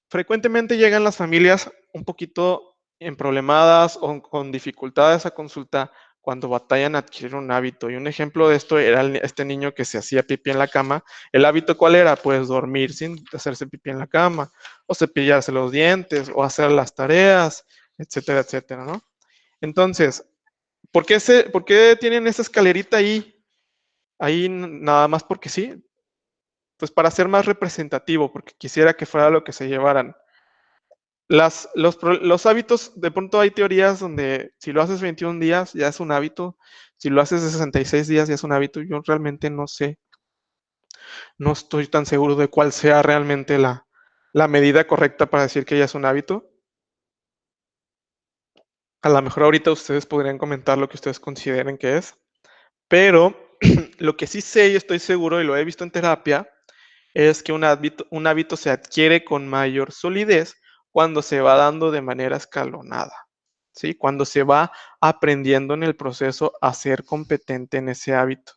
S1: Frecuentemente llegan las familias un poquito emproblemadas o con dificultades a consulta cuando batallan a adquirir un hábito. Y un ejemplo de esto era este niño que se hacía pipí en la cama. ¿El hábito cuál era? Pues dormir sin hacerse pipí en la cama, o cepillarse los dientes, o hacer las tareas, etcétera, etcétera, ¿no? Entonces, ¿por qué tienen esa escalerita ahí? Ahí nada más porque sí. Pues para ser más representativo, porque quisiera que fuera lo que se llevaran. Los hábitos, de pronto hay teorías donde si lo haces 21 días ya es un hábito, si lo haces 66 días ya es un hábito. Yo realmente no sé, no estoy tan seguro de cuál sea realmente la medida correcta para decir que ya es un hábito. A lo mejor ahorita ustedes podrían comentar lo que ustedes consideren que es, pero lo que sí sé y estoy seguro y lo he visto en terapia es que un hábito se adquiere con mayor solidez cuando se va dando de manera escalonada, ¿sí? Cuando se va aprendiendo en el proceso a ser competente en ese hábito,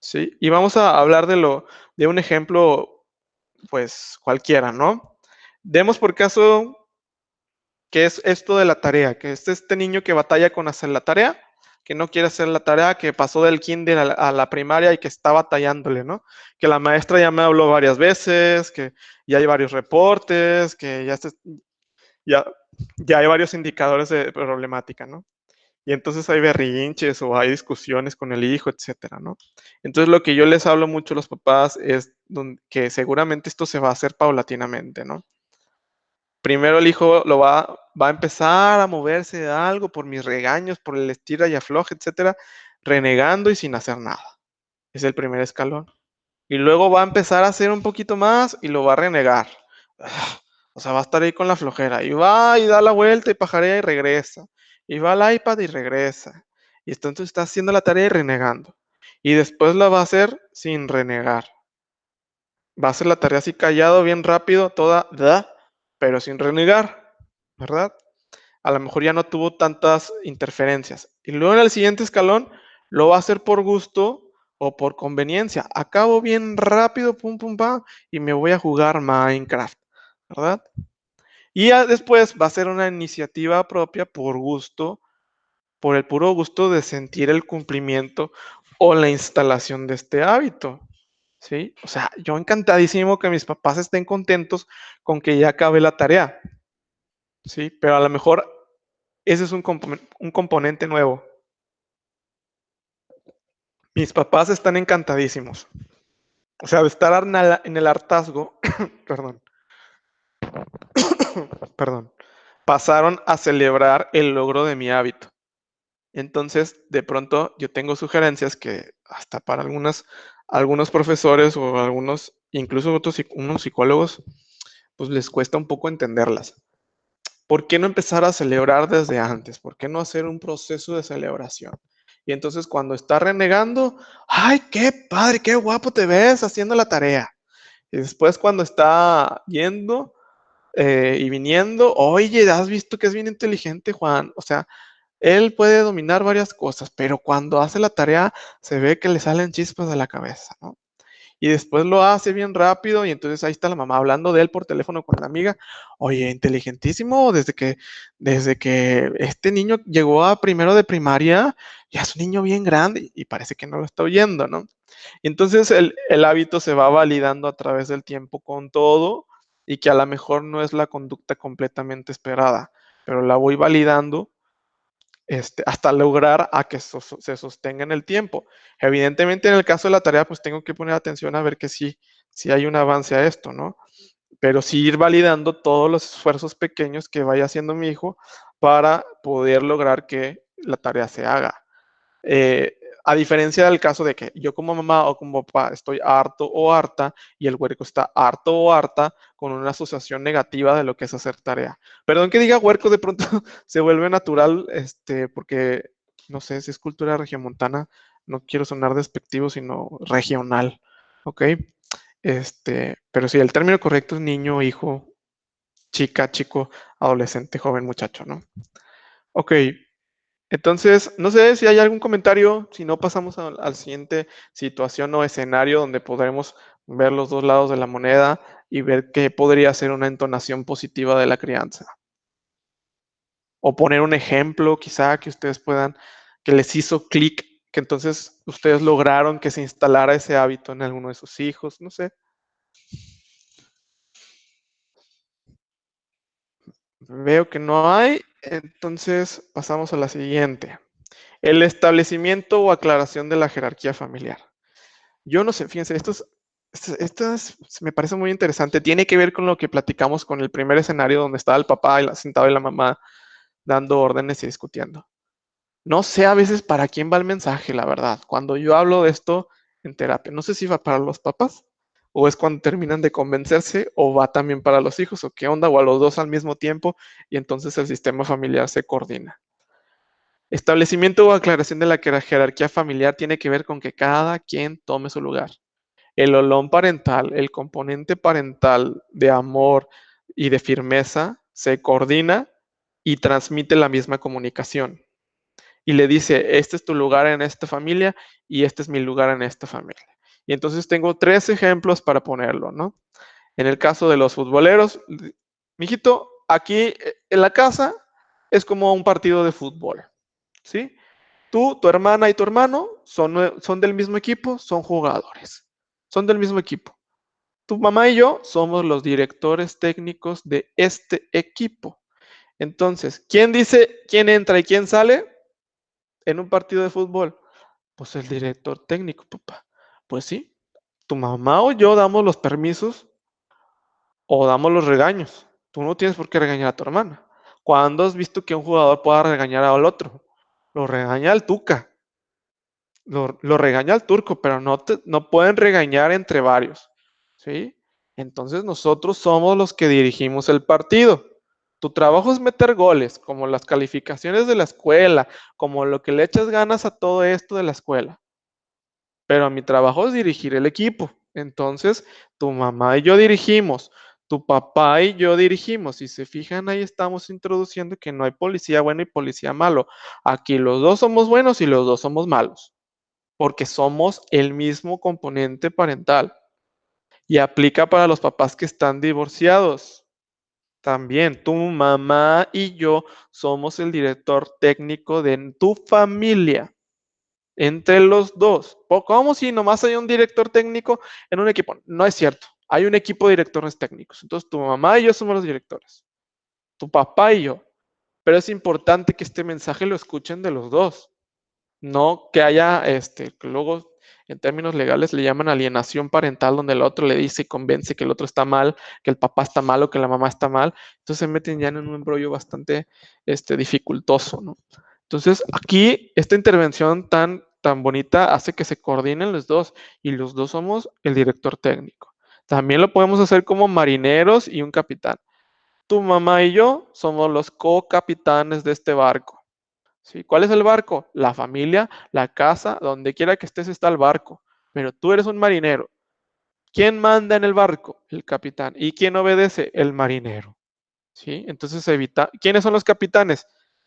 S1: ¿sí? Y vamos a hablar de un ejemplo, pues cualquiera, ¿no? Demos por caso que es esto de la tarea, que es este niño que batalla con hacer la tarea, que no quiere hacer la tarea, que pasó del kinder a la primaria y que está batallándole, ¿no? Que la maestra ya me habló varias veces, que ya hay varios reportes, que ya, ya hay varios indicadores de problemática, ¿no? Y entonces hay berrinches o hay discusiones con el hijo, etcétera, ¿no? Entonces lo que yo les hablo mucho a los papás es que seguramente esto se va a hacer paulatinamente, ¿no? Primero el hijo va a empezar a moverse de algo por mis regaños, por el estira y afloje, etcétera, renegando y sin hacer nada. Es el primer escalón. Y luego va a empezar a hacer un poquito más y lo va a renegar. O sea, va a estar ahí con la flojera. Y va y da la vuelta y pajarea y regresa. Y va al iPad y regresa. Y entonces está haciendo la tarea y renegando. Y después la va a hacer sin renegar. Va a hacer la tarea así callado, bien rápido, toda, pero sin renegar, ¿verdad? A lo mejor ya no tuvo tantas interferencias. Y luego en el siguiente escalón lo va a hacer por gusto o por conveniencia. Acabo bien rápido, pum, pum, pam, y me voy a jugar Minecraft, ¿verdad? Y ya después va a ser una iniciativa propia por gusto, por el puro gusto de sentir el cumplimiento o la instalación de este hábito. ¿Sí? O sea, yo encantadísimo que mis papás estén contentos con que ya acabe la tarea, ¿sí? Pero a lo mejor ese es un componente nuevo. Mis papás están encantadísimos. O sea, de estar en el hartazgo, perdón, perdón, pasaron a celebrar el logro de mi hábito. Entonces, de pronto, yo tengo sugerencias que hasta para algunos profesores o algunos, incluso unos psicólogos, pues les cuesta un poco entenderlas. ¿Por qué no empezar a celebrar desde antes? ¿Por qué no hacer un proceso de celebración? Y entonces cuando está renegando, ¡ay, qué padre, qué guapo te ves haciendo la tarea! Y después cuando está yendo y viniendo, oye, ¿has visto que es bien inteligente, Juan? O sea, él puede dominar varias cosas, pero cuando hace la tarea se ve que le salen chispas de la cabeza, ¿no? Y después lo hace bien rápido y entonces ahí está la mamá hablando de él por teléfono con la amiga. Oye, inteligentísimo, desde que este niño llegó a primero de primaria, ya es un niño bien grande y parece que no lo está oyendo, ¿no? Y entonces el hábito se va validando a través del tiempo con todo y que a lo mejor no es la conducta completamente esperada, pero la voy validando hasta lograr a que se sostenga en el tiempo. Evidentemente, en el caso de la tarea, pues tengo que poner atención a ver que sí hay un avance a esto, ¿no? Pero sí ir validando todos los esfuerzos pequeños que vaya haciendo mi hijo para poder lograr que la tarea se haga. A diferencia del caso de que yo como mamá o como papá estoy harto o harta y el huerco está harto o harta con una asociación negativa de lo que es hacer tarea. Perdón que diga huerco, de pronto se vuelve natural, porque no sé si es cultura regiomontana, no quiero sonar despectivo, sino regional, ¿ok? Pero sí, el término correcto es niño, hijo, chica, chico, adolescente, joven, muchacho, ¿no? Ok, entonces, no sé si hay algún comentario, si no pasamos al siguiente situación o escenario donde podremos ver los dos lados de la moneda y ver qué podría ser una entonación positiva de la crianza. O poner un ejemplo quizá que ustedes puedan, que les hizo clic, que entonces ustedes lograron que se instalara ese hábito en alguno de sus hijos, no sé. Veo que no hay, entonces pasamos a la siguiente. El establecimiento o aclaración de la jerarquía familiar. Yo no sé, fíjense, esto me parece muy interesante. Tiene que ver con lo que platicamos con el primer escenario donde estaba el papá sentado y la mamá dando órdenes y discutiendo. No sé a veces para quién va el mensaje, la verdad. Cuando yo hablo de esto en terapia, no sé si va para los papás o es cuando terminan de convencerse o va también para los hijos o qué onda o a los dos al mismo tiempo y entonces el sistema familiar se coordina. Establecimiento o aclaración de la jerarquía familiar tiene que ver con que cada quien tome su lugar. El olón parental, el componente parental de amor y de firmeza se coordina y transmite la misma comunicación. Y le dice, este es tu lugar en esta familia y este es mi lugar en esta familia. Y entonces tengo 3 ejemplos para ponerlo, ¿no? En el caso de los futboleros, mijito, aquí en la casa es como un partido de fútbol, ¿sí? Tú, tu hermana y tu hermano son del mismo equipo, son jugadores, son del mismo equipo. Tu mamá y yo somos los directores técnicos de este equipo. Entonces, ¿quién dice quién entra y quién sale en un partido de fútbol? Pues el director técnico, papá. Pues sí, tu mamá o yo damos los permisos o damos los regaños. Tú no tienes por qué regañar a tu hermana. ¿Cuándo has visto que un jugador pueda regañar al otro? Lo regaña el Tuca. Lo regaña el turco, pero no pueden regañar entre varios, ¿sí? Entonces nosotros somos los que dirigimos el partido. Tu trabajo es meter goles, como las calificaciones de la escuela, como lo que le echas ganas a todo esto de la escuela. Pero mi trabajo es dirigir el equipo. Entonces, tu mamá y yo dirigimos, tu papá y yo dirigimos. Si se fijan, ahí estamos introduciendo que no hay policía bueno y policía malo. Aquí los dos somos buenos y los dos somos malos porque somos el mismo componente parental. Y aplica para los papás que están divorciados. También tu mamá y yo somos el director técnico de tu familia. Entre los dos. ¿Cómo si nomás hay un director técnico en un equipo? No es cierto. Hay un equipo de directores técnicos. Entonces tu mamá y yo somos los directores. Tu papá y yo. Pero es importante que este mensaje lo escuchen de los dos. No que haya, que luego en términos legales le llaman alienación parental, donde el otro le dice y convence que el otro está mal, que el papá está mal o que la mamá está mal. Entonces se meten ya en un embrollo bastante dificultoso, ¿no? Entonces aquí esta intervención tan bonita hace que se coordinen los dos y los dos somos el director técnico. También lo podemos hacer como marineros y un capitán. Tu mamá y yo somos los co-capitanes de este barco. ¿Sí? ¿Cuál es el barco? La familia, la casa, donde quiera que estés está el barco. Pero tú eres un marinero. ¿Quién manda en el barco? El capitán. ¿Y quién obedece? El marinero. ¿Sí? Entonces ¿Quiénes son los capitanes?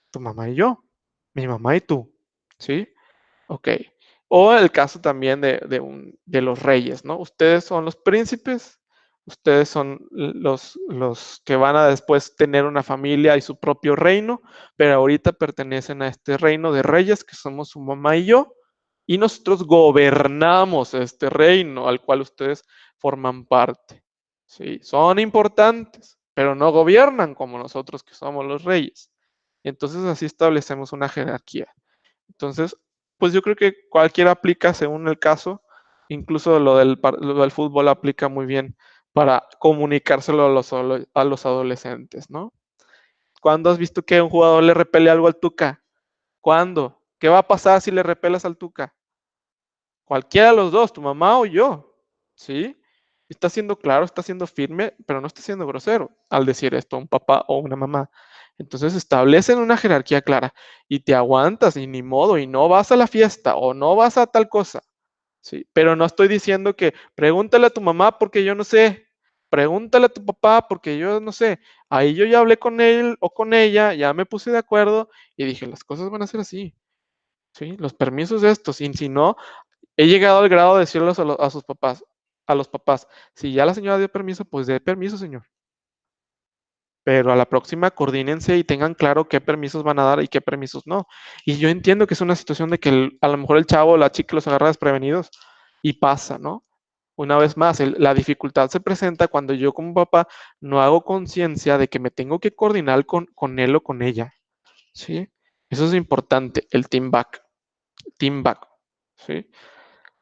S1: Tu mamá y yo. Mi mamá y tú. ¿Sí? Ok. O el caso también de los reyes, ¿no? Ustedes son los príncipes, ustedes son los que van a después tener una familia y su propio reino, pero ahorita pertenecen a este reino de reyes que somos su mamá y yo, y nosotros gobernamos este reino al cual ustedes forman parte. ¿Sí? Son importantes, pero no gobiernan como nosotros que somos los reyes. Entonces así establecemos una jerarquía. Entonces, pues yo creo que cualquiera aplica según el caso, incluso lo del fútbol aplica muy bien para comunicárselo a los adolescentes, ¿no? ¿Cuándo has visto que un jugador le repele algo al Tuca? ¿Cuándo? ¿Qué va a pasar si le repelas al Tuca? Cualquiera de los dos, tu mamá o yo, ¿sí? Está siendo claro, está siendo firme, pero no está siendo grosero al decir esto a un papá o una mamá. Entonces establecen una jerarquía clara y te aguantas y ni modo y no vas a la fiesta o no vas a tal cosa, ¿sí? Pero no estoy diciendo que pregúntale a tu mamá porque yo no sé, pregúntale a tu papá porque yo no sé. Ahí yo ya hablé con él o con ella, ya me puse de acuerdo y dije, las cosas van a ser así, ¿sí? Los permisos de estos, y si no, he llegado al grado de decirles a sus papás, a los papás, si ya la señora dio permiso, pues dé permiso, señor. Pero a la próxima coordínense y tengan claro qué permisos van a dar y qué permisos no. Y yo entiendo que es una situación de que a lo mejor el chavo o la chica los agarra desprevenidos y pasa, ¿no? Una vez más, la dificultad se presenta cuando yo como papá no hago conciencia de que me tengo que coordinar con él o con ella, ¿sí? Eso es importante, el team back, ¿sí?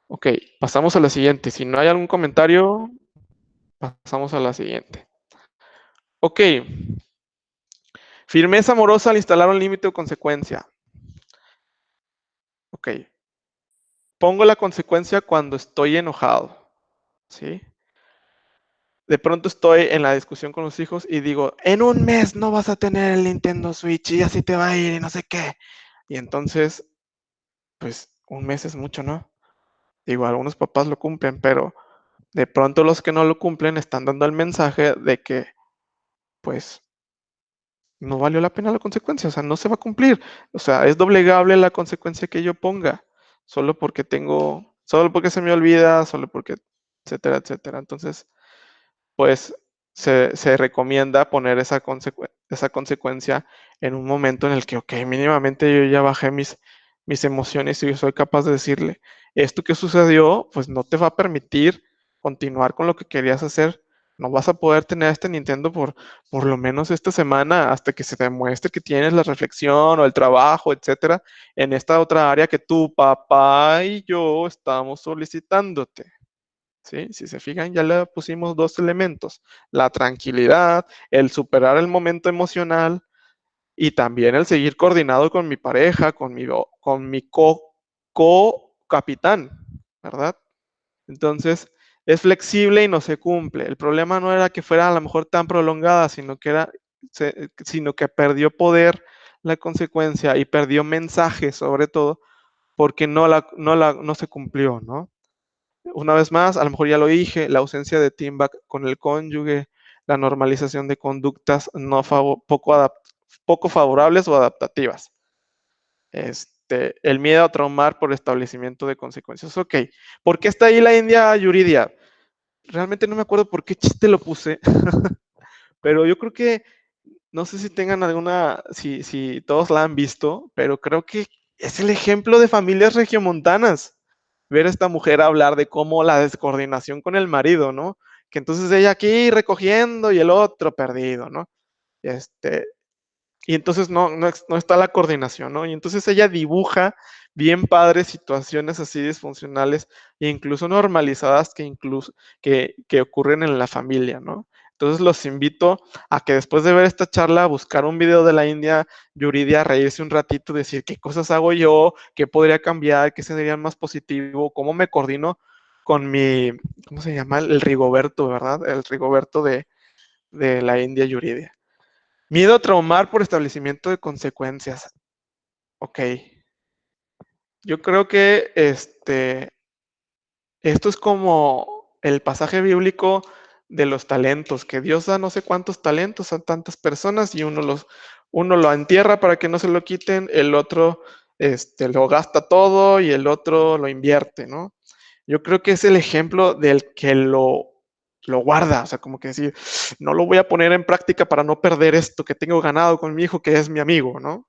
S1: Ok, pasamos a la siguiente. Si no hay algún comentario, pasamos a la siguiente. Ok. Firmeza amorosa al instalar un límite o consecuencia. Ok. Pongo la consecuencia cuando estoy enojado. ¿Sí? De pronto estoy en la discusión con los hijos y digo, en un mes no vas a tener el Nintendo Switch y así te va a ir y no sé qué. Y entonces, pues un mes es mucho, ¿no? Digo, algunos papás lo cumplen, pero de pronto los que no lo cumplen están dando el mensaje de que, pues, no valió la pena la consecuencia, o sea, no se va a cumplir. O sea, es doblegable la consecuencia que yo ponga, solo porque se me olvida, solo porque, etcétera, etcétera. Entonces, pues se recomienda poner esa consecuencia en un momento en el que, ok, mínimamente yo ya bajé mis emociones y soy capaz de decirle, esto que sucedió, pues no te va a permitir continuar con lo que querías hacer. No vas a poder tener este Nintendo por lo menos esta semana hasta que se demuestre que tienes la reflexión o el trabajo, etcétera, en esta otra área que tu papá y yo estamos solicitándote. ¿Sí? Si se fijan, ya le pusimos dos elementos, la tranquilidad, el superar el momento emocional y también el seguir coordinado con mi pareja, con mi co-capitán, ¿verdad? Entonces, es flexible y no se cumple. El problema no era que fuera a lo mejor tan prolongada, sino que perdió poder la consecuencia y perdió mensaje sobre todo porque no se cumplió, ¿no? Una vez más, a lo mejor ya lo dije, la ausencia de team back con el cónyuge, la normalización de conductas poco favorables o adaptativas. El miedo a traumar por establecimiento de consecuencias. Ok, ¿por qué está ahí la India Yuridia? Realmente no me acuerdo por qué chiste lo puse, pero yo creo que, no sé si tengan si todos la han visto, pero creo que es el ejemplo de familias regiomontanas. Ver a esta mujer hablar de cómo la descoordinación con el marido, ¿no? Que entonces ella aquí recogiendo y el otro perdido, ¿no? Y entonces no está la coordinación, ¿no? Y entonces ella dibuja bien padre situaciones así disfuncionales e incluso normalizadas que ocurren en la familia, ¿no? Entonces los invito a que después de ver esta charla, buscar un video de la India Yuridia, reírse un ratito, decir qué cosas hago yo, qué podría cambiar, qué sería más positivo, cómo me coordino con ¿cómo se llama? El Rigoberto, ¿verdad? El Rigoberto de la India Yuridia. Miedo a traumar por establecimiento de consecuencias. Ok. Yo creo que esto es como el pasaje bíblico de los talentos, que Dios da no sé cuántos talentos a tantas personas y uno lo entierra para que no se lo quiten, el otro lo gasta todo y el otro lo invierte, ¿no? Yo creo que es el ejemplo del que lo guarda, o sea, como que decir, no lo voy a poner en práctica para no perder esto que tengo ganado con mi hijo, que es mi amigo, ¿no?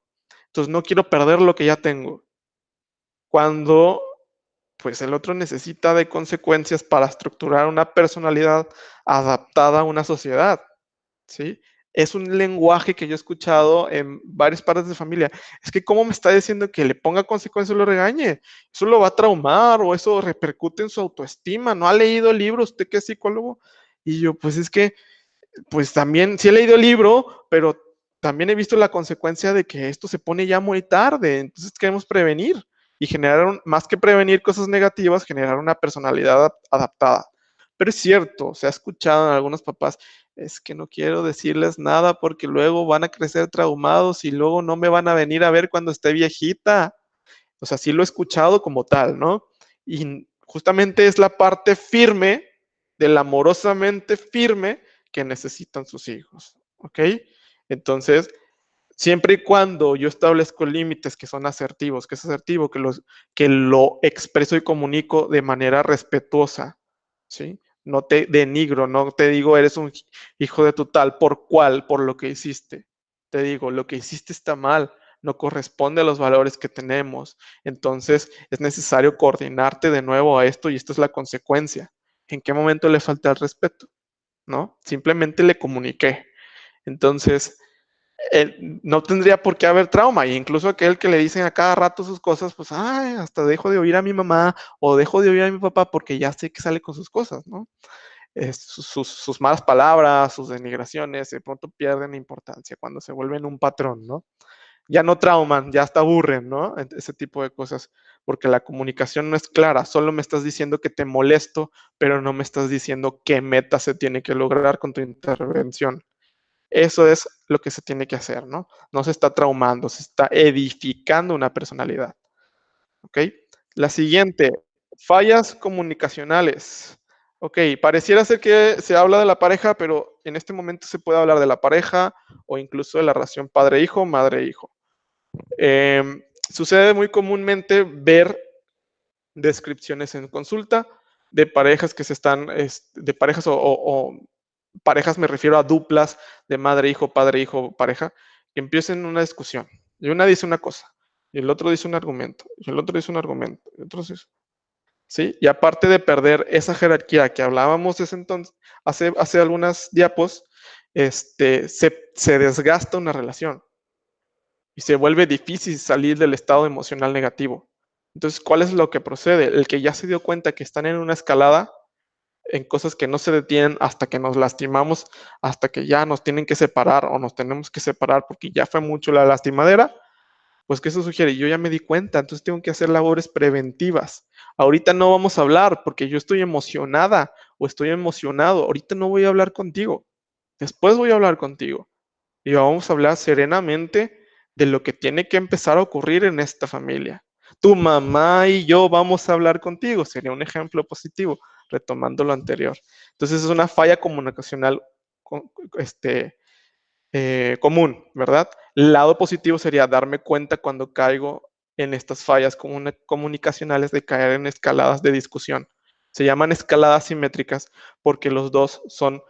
S1: Entonces no quiero perder lo que ya tengo. Cuando, pues el otro necesita de consecuencias para estructurar una personalidad adaptada a una sociedad, ¿sí? Es un lenguaje que yo he escuchado en varias partes de familia. Es que, ¿cómo me está diciendo que le ponga consecuencias o lo regañe? Eso lo va a traumar o eso repercute en su autoestima. ¿No ha leído el libro? ¿Usted que es psicólogo? Y yo, pues es que, pues también, sí he leído el libro, pero también he visto la consecuencia de que esto se pone ya muy tarde. Entonces queremos prevenir. y generar, más que prevenir cosas negativas, generar una personalidad adaptada. Pero es cierto, se ha escuchado en algunos papás, es que no quiero decirles nada porque luego van a crecer traumados y luego no me van a venir a ver cuando esté viejita. O sea, sí lo he escuchado como tal, ¿no? Y justamente es la parte firme, del amorosamente firme, que necesitan sus hijos, ¿ok? Entonces, siempre y cuando yo establezco límites que son asertivos, que es asertivo, que lo expreso y comunico de manera respetuosa, ¿sí? No te denigro, no te digo eres un hijo de tu tal, ¿por cuál? Por lo que hiciste. Te digo, lo que hiciste está mal, no corresponde a los valores que tenemos. Entonces es necesario coordinarte de nuevo a esto y esto es la consecuencia. ¿En qué momento le falta el respeto? ¿No? Simplemente le comuniqué. Entonces, no tendría por qué haber trauma. E incluso aquel que le dicen a cada rato sus cosas, pues, ay, hasta dejo de oír a mi mamá o dejo de oír a mi papá porque ya sé que sale con sus cosas, ¿no? Sus malas palabras, sus denigraciones, de pronto pierden importancia cuando se vuelven un patrón, ¿no? Ya no trauman, ya hasta aburren, ¿no? Ese tipo de cosas, porque la comunicación no es clara, solo me estás diciendo que te molesto, pero no me estás diciendo qué meta se tiene que lograr con tu intervención. Eso es lo que se tiene que hacer, ¿no? No se está traumando, se está edificando una personalidad, ¿ok? La siguiente, fallas comunicacionales. Ok, pareciera ser que se habla de la pareja, pero en este momento se puede hablar de la pareja o incluso de la relación padre-hijo, madre-hijo. Sucede muy comúnmente ver descripciones en consulta de parejas que se están, de parejas o parejas, me refiero a duplas de madre-hijo, padre-hijo, pareja, que empiecen una discusión. Y una dice una cosa, y el otro dice un argumento, y el otro dice un argumento, y otro dice, ¿sí? Y aparte de perder esa jerarquía que hablábamos ese entonces, hace algunas diapos, se desgasta una relación y se vuelve difícil salir del estado emocional negativo. Entonces, ¿cuál es lo que procede? El que ya se dio cuenta que están en una escalada, en cosas que no se detienen hasta que nos lastimamos, hasta que ya nos tienen que separar o nos tenemos que separar porque ya fue mucho la lastimadera, pues ¿qué se sugiere? Yo ya me di cuenta, entonces tengo que hacer labores preventivas. Ahorita no vamos a hablar porque yo estoy emocionada o estoy emocionado. Ahorita no voy a hablar contigo. Después voy a hablar contigo. Y vamos a hablar serenamente de lo que tiene que empezar a ocurrir en esta familia. Tu mamá y yo vamos a hablar contigo. Sería un ejemplo positivo, retomando lo anterior. Entonces es una falla comunicacional común, ¿verdad? El lado positivo sería darme cuenta cuando caigo en estas fallas comunicacionales de caer en escaladas de discusión. Se llaman escaladas simétricas porque los dos son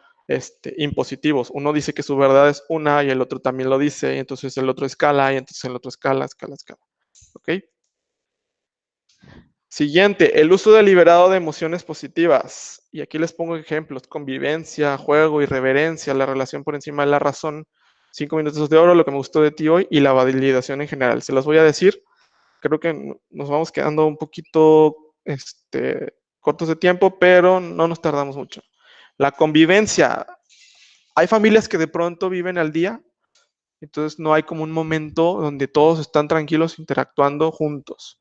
S1: impositivos. Uno dice que su verdad es una y el otro también lo dice, y entonces el otro escala y entonces el otro escala. ¿Ok? Siguiente, el uso deliberado de emociones positivas. Y aquí les pongo ejemplos: convivencia, juego, irreverencia, la relación por encima de la razón, 5 minutos de oro, lo que me gustó de ti hoy y la validación en general. Se los voy a decir. Creo que nos vamos quedando un poquito cortos de tiempo, pero no nos tardamos mucho. La convivencia. Hay familias que de pronto viven al día, entonces no hay como un momento donde todos están tranquilos interactuando juntos.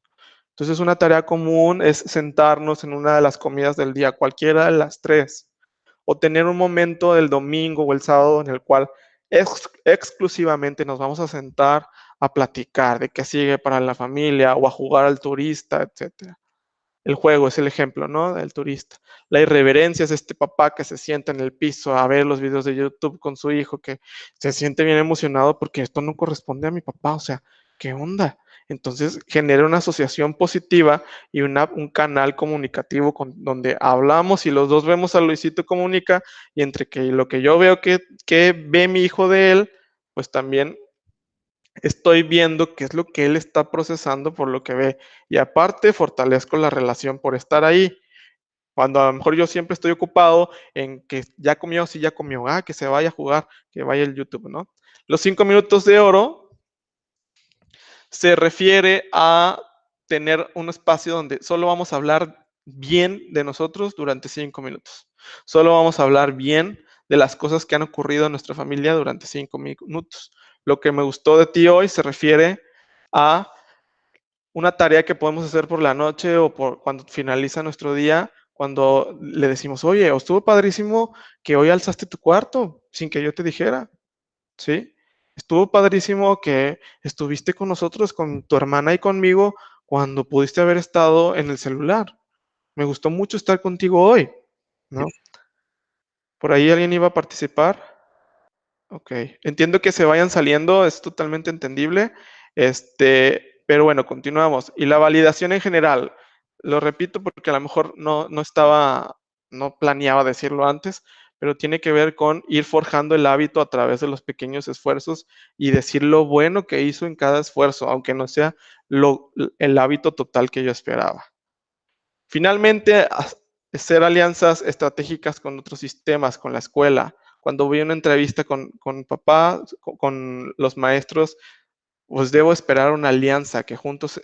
S1: Entonces, una tarea común es sentarnos en una de las comidas del día, cualquiera de las 3, o tener un momento del domingo o el sábado en el cual exclusivamente nos vamos a sentar a platicar de qué sigue para la familia o a jugar al turista, etc. El juego es el ejemplo, ¿no? Del turista. La irreverencia es este papá que se sienta en el piso a ver los videos de YouTube con su hijo, que se siente bien emocionado porque esto no corresponde a mi papá, o sea, ¿qué onda? Entonces genera una asociación positiva y un canal comunicativo donde hablamos y los dos vemos a Luisito comunica, y entre que lo que yo veo que ve mi hijo de él, pues también estoy viendo qué es lo que él está procesando por lo que ve. Y aparte, fortalezco la relación por estar ahí. Cuando a lo mejor yo siempre estoy ocupado en que ya comió, sí, ya comió, que se vaya a jugar, que vaya el YouTube, ¿no? Los 5 minutos de oro se refiere a tener un espacio donde solo vamos a hablar bien de nosotros durante 5 minutos. Solo vamos a hablar bien de las cosas que han ocurrido en nuestra familia durante 5 minutos. Lo que me gustó de ti hoy se refiere a una tarea que podemos hacer por la noche o cuando finaliza nuestro día, cuando le decimos, oye, estuvo padrísimo que hoy alzaste tu cuarto sin que yo te dijera, ¿sí? Estuvo padrísimo que estuviste con nosotros, con tu hermana y conmigo, cuando pudiste haber estado en el celular. Me gustó mucho estar contigo hoy, ¿no? ¿Por ahí alguien iba a participar? Ok, entiendo que se vayan saliendo, es totalmente entendible. Pero bueno, continuamos. Y la validación en general, lo repito porque a lo mejor no planeaba decirlo antes, pero tiene que ver con ir forjando el hábito a través de los pequeños esfuerzos y decir lo bueno que hizo en cada esfuerzo, aunque no sea el hábito total que yo esperaba. Finalmente, hacer alianzas estratégicas con otros sistemas, con la escuela. Cuando voy a una entrevista con papá, con los maestros, pues debo esperar una alianza, que juntos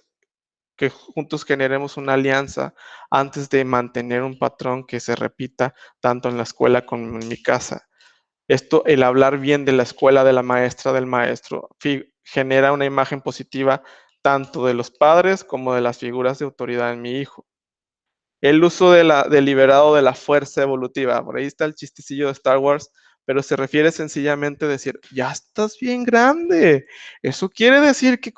S1: generemos una alianza antes de mantener un patrón que se repita tanto en la escuela como en mi casa. Esto, el hablar bien de la escuela, de la maestra, del maestro, genera una imagen positiva tanto de los padres como de las figuras de autoridad en mi hijo. El uso deliberado de la fuerza evolutiva. Por ahí está el chistecillo de Star Wars, pero se refiere sencillamente a decir, ya estás bien grande. Eso quiere decir que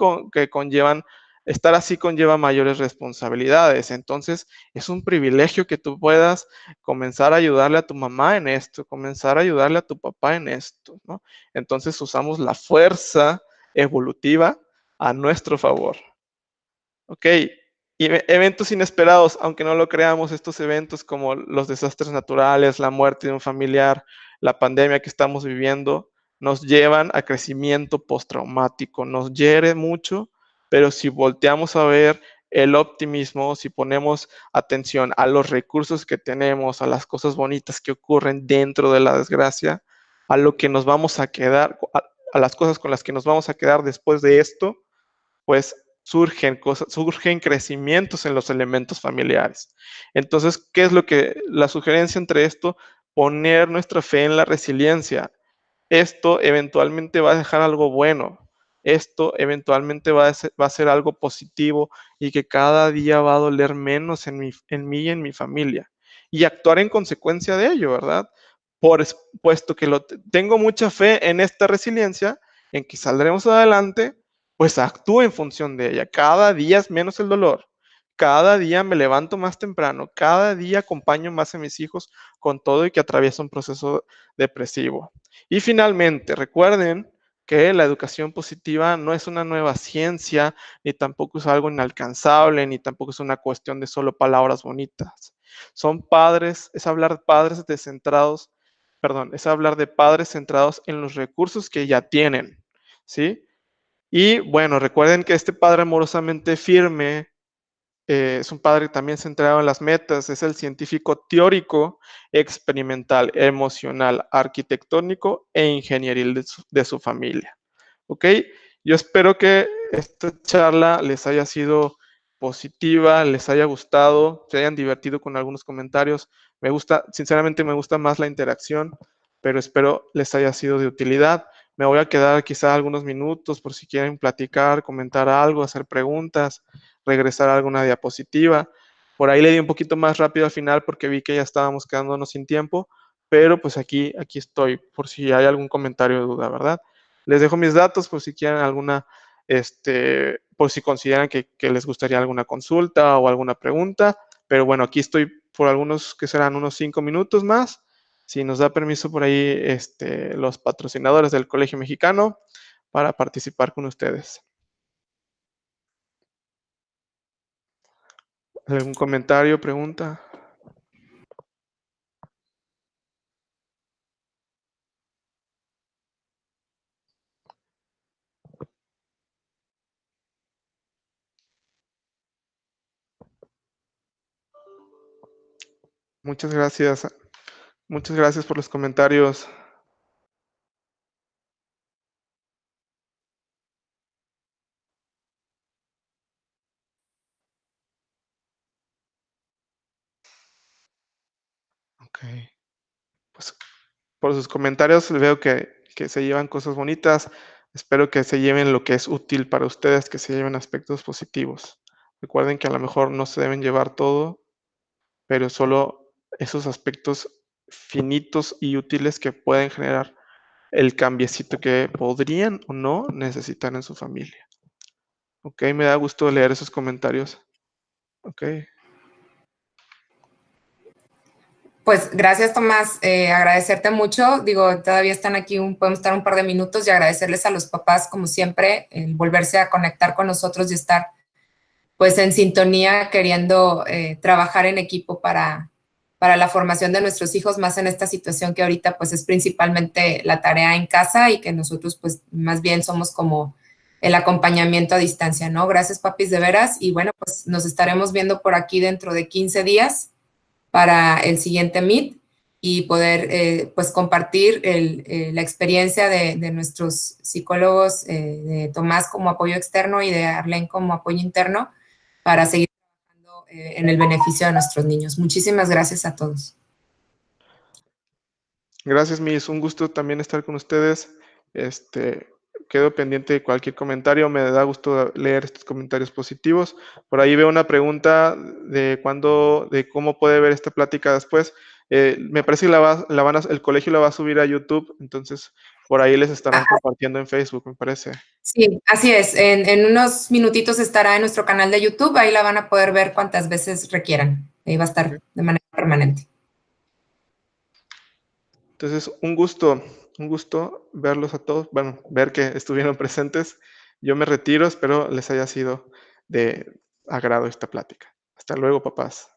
S1: estar así conlleva mayores responsabilidades. Entonces, es un privilegio que tú puedas comenzar a ayudarle a tu mamá en esto, comenzar a ayudarle a tu papá en esto, ¿no? Entonces, usamos la fuerza evolutiva a nuestro favor. Ok, y eventos inesperados, aunque no lo creamos, estos eventos como los desastres naturales, la muerte de un familiar, la pandemia que estamos viviendo, nos llevan a crecimiento postraumático, nos hiere mucho, pero si volteamos a ver el optimismo, si ponemos atención a los recursos que tenemos, a las cosas bonitas que ocurren dentro de la desgracia, a lo que nos vamos a quedar, a las cosas con las que nos vamos a quedar después de esto, pues surgen crecimientos en los elementos familiares. Entonces, ¿qué es la sugerencia entre esto? Poner nuestra fe en la resiliencia. Esto eventualmente va a dejar algo bueno. Esto eventualmente va a ser algo positivo y que cada día va a doler menos en mí y en mi familia. Y actuar en consecuencia de ello, ¿verdad? Puesto que tengo mucha fe en esta resiliencia, en que saldremos adelante, pues actúo en función de ella. Cada día es menos el dolor. Cada día me levanto más temprano. Cada día acompaño más a mis hijos con todo y que atraviesa un proceso depresivo. Y finalmente, recuerden que la educación positiva no es una nueva ciencia, ni tampoco es algo inalcanzable, ni tampoco es una cuestión de solo palabras bonitas. Es hablar de padres es hablar de padres centrados en los recursos que ya tienen, ¿sí? Y bueno, recuerden que este padre amorosamente firme es un padre también centrado en las metas, es el científico teórico, experimental, emocional, arquitectónico e ingenieril de su familia. ¿Ok? Yo espero que esta charla les haya sido positiva, les haya gustado, se hayan divertido con algunos comentarios. Sinceramente me gusta más la interacción, pero espero les haya sido de utilidad. Me voy a quedar quizá algunos minutos por si quieren platicar, comentar algo, hacer preguntas, regresar a alguna diapositiva. Por ahí le di un poquito más rápido al final porque vi que ya estábamos quedándonos sin tiempo, pero pues aquí estoy por si hay algún comentario o duda, ¿verdad? Les dejo mis datos por si quieren por si consideran que les gustaría alguna consulta o alguna pregunta. Pero bueno, aquí estoy por algunos que serán unos 5 minutos más. Si nos da permiso por ahí los patrocinadores del Colegio Mexicano para participar con ustedes. ¿Algún comentario, pregunta? Muchas gracias. Muchas gracias por los comentarios. Ok. Pues por sus comentarios veo que se llevan cosas bonitas. Espero que se lleven lo que es útil para ustedes, que se lleven aspectos positivos. Recuerden que a lo mejor no se deben llevar todo, pero solo esos aspectos finitos y útiles que pueden generar el cambiecito que podrían o no necesitar en su familia. Ok, me da gusto leer esos comentarios. Ok.
S4: Pues gracias, Tomás. Agradecerte mucho. Digo, todavía están aquí, podemos estar un par de minutos y agradecerles a los papás, como siempre, el volverse a conectar con nosotros y estar pues en sintonía, queriendo trabajar en equipo para la formación de nuestros hijos, más en esta situación que ahorita pues es principalmente la tarea en casa y que nosotros pues más bien somos como el acompañamiento a distancia, ¿no? Gracias, papis, de veras. Y bueno, pues nos estaremos viendo por aquí dentro de 15 días para el siguiente Meet y poder pues compartir la experiencia de nuestros psicólogos, de Tomás como apoyo externo y de Arlene como apoyo interno para seguir trabajando en el beneficio de nuestros niños. Muchísimas gracias a todos.
S1: Gracias, Miss. Un gusto también estar con ustedes. Quedo pendiente de cualquier comentario. Me da gusto leer estos comentarios positivos. Por ahí veo una pregunta de cómo puede ver esta plática después. Me parece que el colegio la va a subir a YouTube, entonces por ahí les estarán compartiendo en Facebook, me parece.
S4: Sí, así es. En unos minutitos estará en nuestro canal de YouTube. Ahí la van a poder ver cuantas veces requieran. Ahí va a estar de manera permanente.
S1: Entonces, un gusto verlos a todos, bueno, ver que estuvieron presentes. Yo me retiro, espero les haya sido de agrado esta plática. Hasta luego, papás.